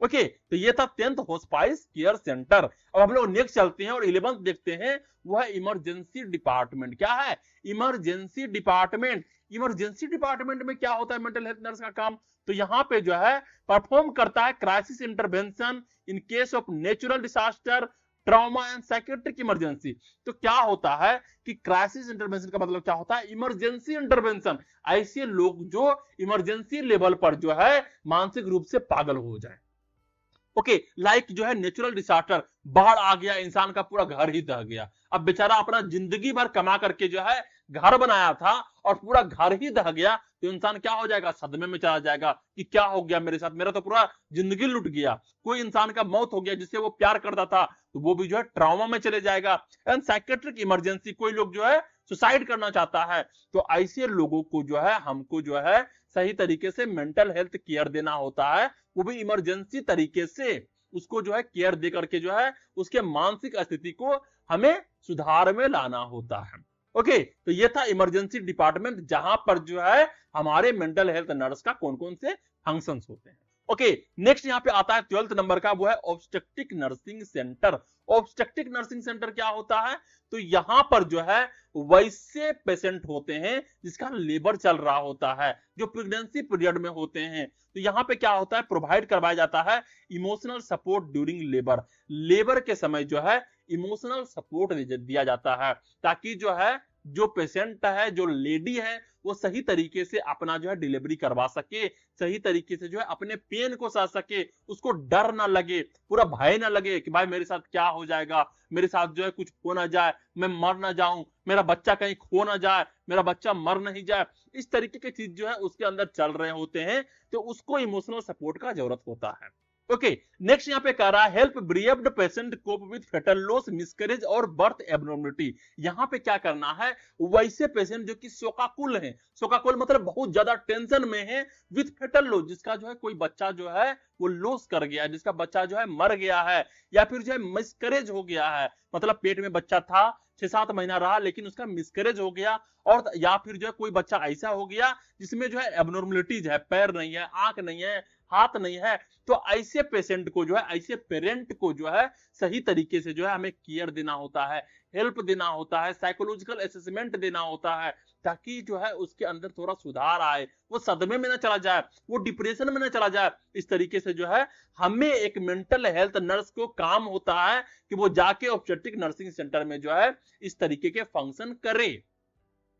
ओके, तो ये था 10th होस्पाइस केयर सेंटर। अब हम लोग नेक्स्ट चलते हैं और 11th देखते हैं, वो है इमरजेंसी डिपार्टमेंट। क्या है, इमरजेंसी डिपार्टमेंट। इमरजेंसी डिपार्टमेंट में क्या होता है मेंटल हेल्थ नर्स का काम, तो यहाँ पे जो है परफॉर्म करता है crisis intervention in case of natural disaster, trauma and psychiatric emergency. तो क्या होता है कि क्राइसिस इंटरवेंशन का मतलब क्या होता है, इमरजेंसी इंटरवेंशन, ऐसे लोग जो इमरजेंसी लेवल पर जो है मानसिक रूप से पागल हो जाए। ओके, लाइक जो है नेचुरल डिजास्टर, बाढ़ आ गया, इंसान का पूरा घर ही दह गया, अब बेचारा अपना जिंदगी भर कमा करके जो है घर बनाया था और पूरा घर ही दह गया, तो इंसान क्या हो जाएगा, सदमे में चला जाएगा कि क्या हो गया मेरे साथ, मेरा तो पूरा जिंदगी लुट गया। कोई इंसान का मौत हो गया जिससे वो प्यार करता था, तो वो भी जो है ट्रॉमा में चले जाएगा। एंड साइकेट्रिक इमरजेंसी, कोई लोग जो है सुसाइड करना चाहता है, तो ऐसे लोगों को जो है हमको जो है सही तरीके से मेंटल हेल्थ केयर देना होता है, वो भी इमरजेंसी तरीके से उसको जो है केयर दे करके जो है उसके मानसिक स्थिति को हमें सुधार में लाना होता है। ओके, तो ये था इमरजेंसी डिपार्टमेंट, जहां पर जो है हमारे मेंटल हेल्थ नर्स का कौन कौन से फंक्शंस होते हैं। ओके, नेक्स्ट यहाँ पे आता है 12th नंबर का, वो है obstetric nursing centre. Obstetric nursing centre क्या होता है, तो यहाँ पर जो है वैसे पेशेंट होते हैं जिसका लेबर चल रहा होता है, जो प्रेगनेंसी पीरियड में होते हैं, तो यहाँ पे क्या होता है, प्रोवाइड करवाया जाता है emotional support during labour. Labour के समय जो है इमोशनल सपोर्ट दिया जाता है, ताकि जो है जो पेशेंट है, जो लेडी है, वो सही तरीके से अपना जो है डिलीवरी करवा सके, सही तरीके से जो है अपने पेन को सह सके, उसको डर ना लगे, पूरा भय ना लगे कि भाई मेरे साथ क्या हो जाएगा, मेरे साथ जो है कुछ हो ना जाए, मैं मर ना जाऊं, मेरा बच्चा कहीं खो ना जाए, मेरा बच्चा मर नहीं जाए, इस तरीके की चीज जो है उसके अंदर चल रहे होते हैं, तो उसको इमोशनल सपोर्ट का जरूरत होता है। ओके, नेक्स्ट यहाँ पे कह रहा है help bereaved patient cope with foetal loss, miscarriage और बर्थ एब्नॉर्मलिटी। यहाँ पे क्या करना है, वैसे पेशेंट जो कि शोकाकुल हैं, शोकाकुल मतलब बहुत ज्यादा टेंशन में है, विद फेटल लॉस, जिसका जो है कोई बच्चा जो है वो लॉस कर गया है, जिसका बच्चा जो है मर गया है, या फिर जो है मिसकैरेज हो गया है, मतलब पेट में बच्चा था 6-7 महीना रहा लेकिन उसका मिसकैरेज हो गया, और या फिर जो है कोई बच्चा ऐसा हो गया जिसमें जो है एब्नॉर्मलिटीज है, पैर नहीं है, आंख नहीं है, हाथ नहीं है, तो ऐसे पेशेंट को जो है, ऐसे पेरेंट को जो है सही तरीके से जो है हमें केयर देना होता है, हेल्प देना होता है, साइकोलॉजिकल असेसमेंट देना होता है, ताकि जो है उसके अंदर थोड़ा सुधार आए, वो सदमे में ना चला जाए, वो डिप्रेशन में ना चला जाए। इस तरीके से जो है हमें एक मेंटल हेल्थ नर्स को काम होता है कि वो जाके ऑब्स्टेट्रिक नर्सिंग सेंटर में जो है इस तरीके के फंक्शन करे।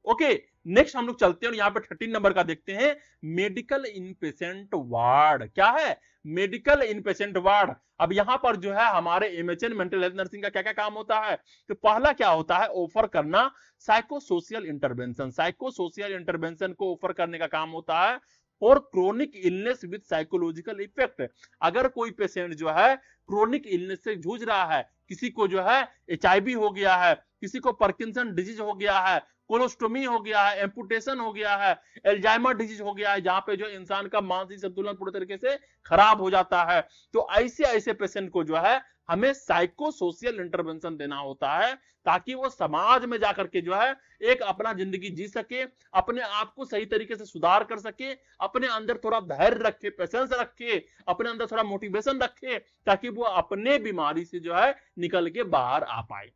ओके, नेक्स्ट हम लोग चलते हैं और यहाँ पे 13 नंबर का देखते हैं, मेडिकल इनपेशेंट वार्ड। क्या है? Medical inpatient ward. अब यहाँ पर जो है हमारे एमएचएन मेंटल हेल्थ नर्सिंग का क्या क्या काम होता है? तो पहला क्या होता है, ऑफर करना psycho social intervention. Psycho social intervention को ऑफर करने का काम होता है। और chronic illness with psychological effect. अगर कोई पेशेंट जो है क्रोनिक इलनेस से जूझ रहा है, किसी को जो है एचआईवी हो गया है, किसी को पार्किंसन डिजीज हो गया है, कोलोस्टोमी हो गया है, एम्पुटेशन हो गया है, एल्जाइमर डिजीज हो गया है, जहां पे जो इंसान का मानसिक संतुलन पूरी तरीके से खराब हो जाता है, तो ऐसे ऐसे पेशेंट को जो है हमें साइको सोशल इंटरवेंशन देना होता है, ताकि वो समाज में जाकर के जो है एक अपना जिंदगी जी सके, अपने आप को सही तरीके से सुधार कर सके, अपने अंदर थोड़ा धैर्य रखे, पेशेंस रखे, अपने अंदर थोड़ा मोटिवेशन रखे, ताकि वो अपने बीमारी से जो है निकल के बाहर आ पाए।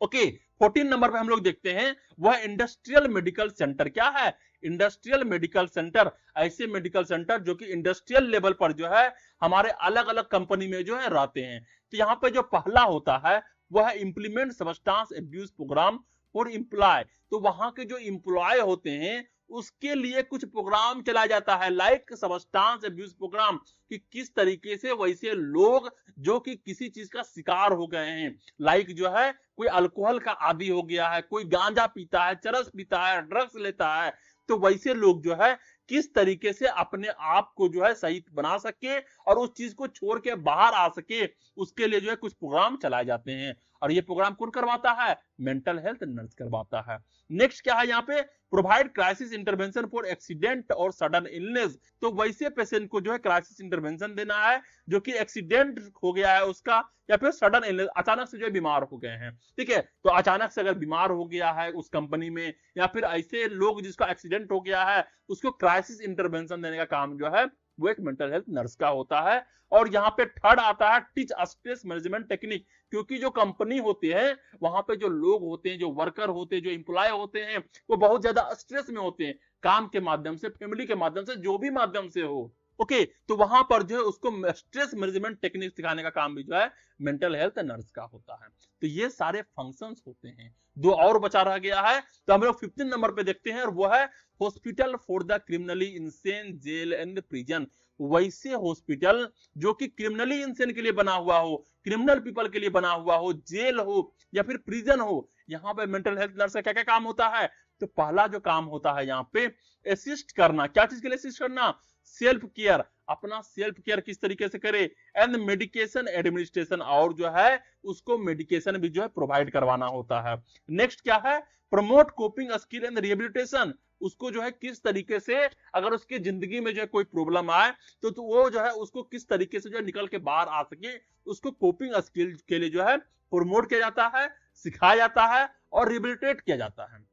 ओके, 14 नंबर पे हम लोग देखते हैं वह इंडस्ट्रियल मेडिकल सेंटर। क्या है? Industrial medical centre. ऐसे मेडिकल सेंटर जो कि इंडस्ट्रियल लेवल पर जो है हमारे अलग अलग कंपनी में जो है रहते हैं। तो यहाँ पे जो पहला होता है वह implement substance abuse program for employ. तो वहां के जो एम्प्लॉय होते हैं उसके लिए कुछ प्रोग्राम चलाया जाता है, लाइक सब्सटेंस अब्यूज प्रोग्राम, कि किस तरीके से वैसे लोग जो कि किसी चीज का शिकार हो गए हैं, लाइक जो है कोई अल्कोहल का आदी हो गया है, कोई गांजा पीता है, चरस पीता है, ड्रग्स लेता है, तो वैसे लोग जो है किस तरीके से अपने आप को जो है सही बना सके और उस चीज को छोड़ के बाहर आ सके, उसके लिए जो है कुछ प्रोग्राम चलाए जाते हैं। और ये प्रोग्राम कौन करवाता है? मेंटल हेल्थ नर्स करवाता है। नेक्स्ट क्या है यहाँ पे? Provide crisis intervention for accident और सडन इलनेस। तो वैसे पेशेंट को जो है क्राइसिस इंटरवेंशन देना है जो कि एक्सीडेंट हो गया है उसका, या फिर सडन इलनेस, अचानक से जो है बीमार हो गए हैं। ठीक है, तो अचानक से अगर बीमार हो गया है उस कंपनी में, या फिर ऐसे लोग जिसका एक्सीडेंट हो गया है, उसको क्राइसिस इंटरवेंशन देने का काम जो है वो एक मेंटल हेल्थ नर्स का होता है। और यहाँ पे थर्ड आता है टीच स्ट्रेस मैनेजमेंट टेक्निक। क्योंकि जो कंपनी होती है वहां पे जो लोग होते हैं, जो वर्कर होते हैं, जो एम्प्लॉय होते हैं, वो बहुत ज्यादा स्ट्रेस में होते हैं, काम के माध्यम से, फैमिली के माध्यम से, जो भी माध्यम से हो। ओके, तो वहां पर जो है उसको स्ट्रेस मैनेजमेंट टेक्निक सिखाने का काम भी जो है मेंटल हेल्थ नर्स का होता है। तो ये सारे फंक्शंस होते हैं। दो और बचा रह गया है, तो हम लोग 15 नंबर पे देखते हैं, और वो है hospital for the criminally insane, jail and prison. वैसे हॉस्पिटल जो कि क्रिमिनली इंसेन के लिए बना हुआ हो, क्रिमिनल पीपल के लिए बना हुआ हो, जेल हो या फिर प्रिजन हो, यहाँ पे मेंटल हेल्थ नर्स का क्या क्या काम होता है? तो पहला जो काम होता है यहाँ पे असिस्ट करना। क्या चीज के लिए असिस्ट करना? Self care. अपना सेल्फ केयर किस तरीके से करे, एंड मेडिकेशन एडमिनिस्ट्रेशन, और जो है उसको मेडिकेशन भी जो है प्रोवाइड करवाना होता है। नेक्स्ट क्या है? Promote coping skill and rehabilitation. उसको जो है किस तरीके से, अगर उसकी जिंदगी में जो है कोई प्रॉब्लम आए तो वो जो है उसको किस तरीके से जो है निकल के बाहर आ सके, उसको कोपिंग स्किल के लिए जो है प्रमोट किया जाता है, सिखाया जाता है और रिहेबिलिटेट किया जाता है।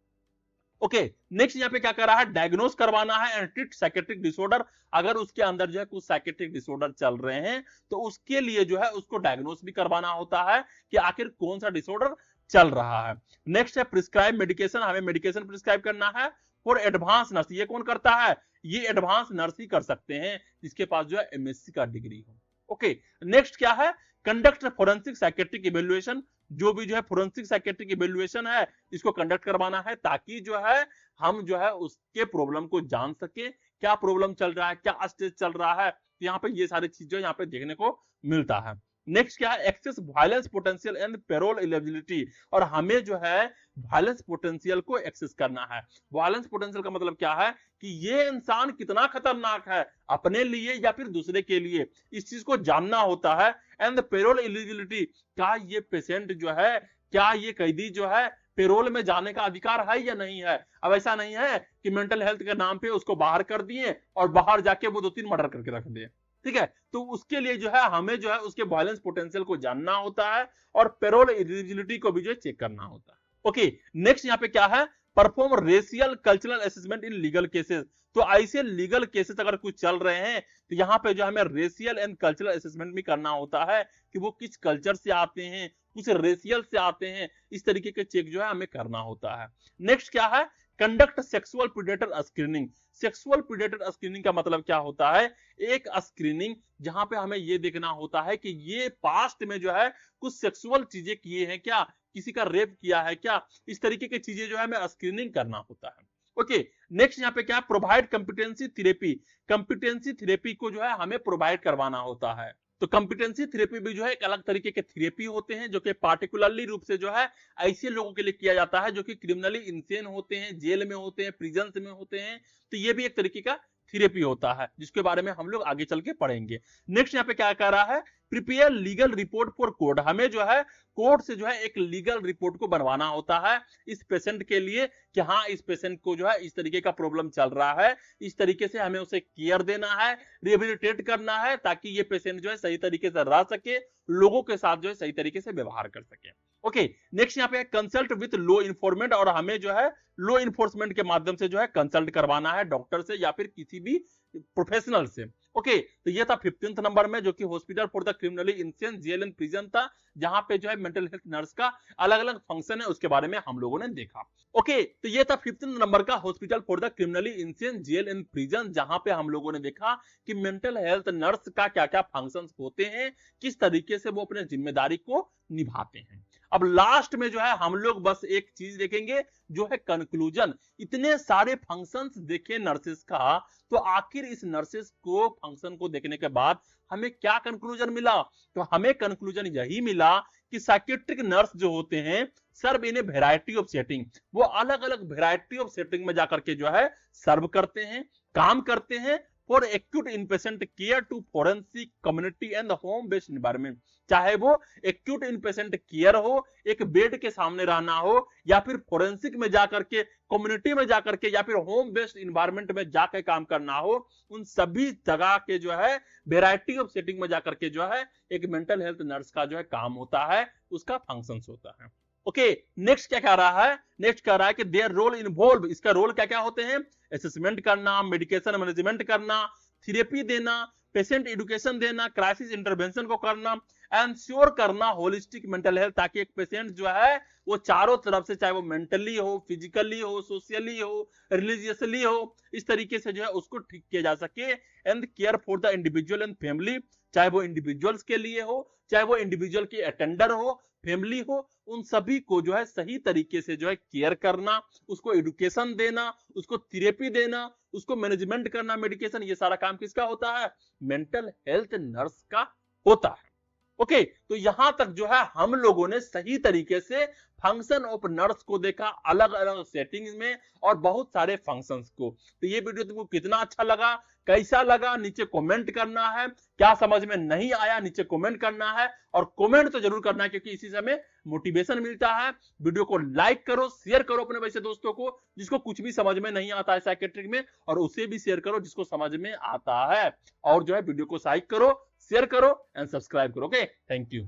ओके, नेक्स्ट यहाँ पे क्या कर रहा है? डायग्नोस करवाना है एंड ट्रीट साइकेट्रिक डिसऑर्डर। अगर उसके अंदर जो है कुछ साइकेट्रिक डिसऑर्डर चल रहे हैं तो उसके लिए जो है उसको डायग्नोस भी करवाना होता है कि आखिर कौन सा डिसऑर्डर चल रहा है। नेक्स्ट है प्रिस्क्राइब मेडिकेशन। हमें मेडिकेशन प्रिस्क्राइब करना है फॉर एडवांस नर्स। ये कौन करता है? ये एडवांस नर्स ही कर सकते हैं जिसके पास जो है एमएससी का डिग्री हो। ओके, नेक्स्ट क्या है? Conduct forensic psychiatric evaluation. जो भी जो है फोरेंसिक साइकेट्रिक इवेल्युएशन है इसको कंडक्ट करवाना है, ताकि जो है हम जो है उसके प्रॉब्लम को जान सके, क्या प्रॉब्लम चल रहा है, क्या स्टेज चल रहा है। यहाँ पे ये सारी चीजें यहाँ पे देखने को मिलता है। नेक्स्ट क्या है? Excess violence potential and parole eligibility. और हमें जो है वायलेंस पोटेंशियल को एक्सेस करना है। वायलेंस पोटेंशियल का मतलब क्या है? कि ये इंसान कितना खतरनाक है अपने लिए या फिर दूसरे के लिए, इस चीज को जानना होता है। एंड पेरोल एलिजिबिलिटी, क्या ये पेशेंट जो है, क्या ये कैदी जो है पेरोल में जाने का अधिकार है या नहीं है। अब ऐसा नहीं है कि मेंटल हेल्थ के नाम पे उसको बाहर कर दिए और बाहर जाके वो 2-3 मर्डर करके रख दिए। ठीक है, तो उसके लिए जो है हमें जो है उसके वायलेंस पोटेंशियल को जानना होता है और पेरोल एलिजिबिलिटी को भी जो है चेक करना होता है। ओके, नेक्स्ट यहाँ पे क्या है? Perform racial cultural assessment in legal cases. तो ऐसे लीगल केसेस अगर कुछ चल रहे हैं तो यहाँ पे जो हमें रेशियल एंड कल्चरल असेसमेंट भी करना होता है कि वो किस कल्चर से आते हैं, कुछ रेशियल से आते हैं, इस तरीके के चेक जो है हमें करना होता है। नेक्स्ट क्या है, conduct sexual predator screening. Sexual predator screening का मतलब क्या होता है, एक स्क्रीनिंग जहां पे हमें ये देखना होता है कि ये पास्ट में जो है कुछ सेक्सुअल चीजें किए हैं क्या, किसी का रेप किया है क्या, इस तरीके की चीजें जो है हमें स्क्रीनिंग करना होता है। ओके, नेक्स्ट यहाँ पे क्या, provide competency therapy. Competency therapy को जो है हमें प्रोवाइड करवाना होता है। तो कॉम्पिटेंसी थेरेपी भी जो है एक अलग तरीके के थेरेपी होते हैं जो कि पार्टिकुलरली रूप से जो है ऐसे लोगों के लिए किया जाता है जो कि क्रिमिनली इंसेन होते हैं, जेल में होते हैं, प्रिजन में होते हैं। तो ये भी एक तरीके का थेरेपी होता है जिसके बारे में हम लोग आगे चल के पढ़ेंगे। नेक्स्ट यहाँ पे क्या कह रहा है, prepare legal report for court. हमें जो है कोर्ट से जो है एक लीगल रिपोर्ट को बनवाना होता है इस पेशेंट के लिए कि हाँ इस पेशेंट को जो है इस तरीके का प्रॉब्लम चल रहा है, इस तरीके से हमें उसे केयर देना है, रिहेबिलिटेट करना है ताकि ये पेशेंट जो है सही तरीके से रह सके, लोगों के साथ जो है सही तरीके से व्यवहार कर सके। ओके, नेक्स्ट यहाँ पे कंसल्ट विद लॉ इन्फोर्समेंट, और हमें जो है लॉ इन्फोर्समेंट के माध्यम से जो है कंसल्ट करवाना है डॉक्टर से या फिर किसी भी प्रोफेशनल से। ओके, तो ये था 15th नंबर में जो कि hospital for the criminally insane jail and prison था, जहां पे जो है मेंटल हेल्थ नर्स का अलग अलग फंक्शन है उसके बारे में हम लोगों ने देखा। ओके, तो ये था 15th नंबर का hospital for the criminally insane jail and prison, जहां पे हम लोगों ने देखा कि मेंटल हेल्थ नर्स का क्या क्या फंक्शंस होते हैं, किस तरीके से वो अपने जिम्मेदारी को निभाते हैं। अब लास्ट में जो है हम लोग बस एक चीज देखेंगे जो है कंक्लूजन। इतने सारे फंक्शंस देखे नर्सेस का, तो आखिर इस नर्सेस को फंक्शन को देखने के बाद हमें क्या कंक्लूजन मिला, तो हमें कंक्लूजन यही मिला कि साइकियाट्रिक नर्स जो होते हैं सर्व इन ए वेराइटी ऑफ सेटिंग, वो अलग अलग वेराइटी ऑफ सेटिंग में जाकर के जो है सर्व करते हैं, काम करते हैं for acute inpatient care to forensic community and home based environment. चाहे वो एक्यूट इनपेशेंट केयर हो, एक बेड के सामने रहना हो, या फिर फोरेंसिक में जाकर के, कम्युनिटी में जाकर के, या फिर होम बेस्ड एनवायरनमेंट में जाकर काम करना हो, उन सभी जगह के जो है वेराइटी ऑफ सेटिंग में जाकर के जो है एक मेंटल हेल्थ नर्स का जो है काम होता है, उसका फंक्शंस होता है। ओके, नेक्स्ट क्या कह रहा है, नेक्स्ट कह रहा है कि देयर रोल इन्वॉल्व, इसका रोल क्या क्या होते हैं, असेसमेंट करना, मेडिकेशन मैनेजमेंट करना, थेरेपी देना, पेशेंट एजुकेशन देना, क्राइसिस इंटरवेंशन को करना, एंश्योर करना होलिस्टिक मेंटल हेल्थ, ताकि एक पेशेंट जो है वो चारों तरफ से, चाहे वो मेंटली हो, फिजिकली हो, सोशली हो, रिलीजियसली हो, इस तरीके से जो है उसको ठीक किया जा सके। And care for the individual and family, चाहे वो इंडिविजुअल्स के लिए हो, चाहे वो इंडिविजुअल के अटेंडर हो, फैमिली हो, उन सभी को जो है सही तरीके से जो है केयर करना, उसको एजुकेशन देना, उसको थेरेपी देना, उसको मैनेजमेंट करना, मेडिकेशन, ये सारा काम किसका होता है, मेंटल हेल्थ नर्स का होता है। ओके, तो यहां तक जो है हम लोगों ने सही तरीके से फंक्शन ऑफ नर्स को देखा, अलग अलग सेटिंग्स में और बहुत सारे फंक्शंस को। तो ये वीडियो तुमको कितना अच्छा लगा, कैसा लगा, नीचे कमेंट करना है, क्या समझ में नहीं आया नीचे कमेंट करना है, और कमेंट तो जरूर करना है क्योंकि इसी से हमें मोटिवेशन मिलता है। वीडियो को लाइक करो, शेयर करो अपने वैसे दोस्तों को जिसको कुछ भी समझ में नहीं आता है साइकियाट्रिक में, और उसे भी शेयर करो जिसको समझ में आता है, और जो है वीडियो को लाइक करो, शेयर करो एंड सब्सक्राइब करो। Okay, thank you.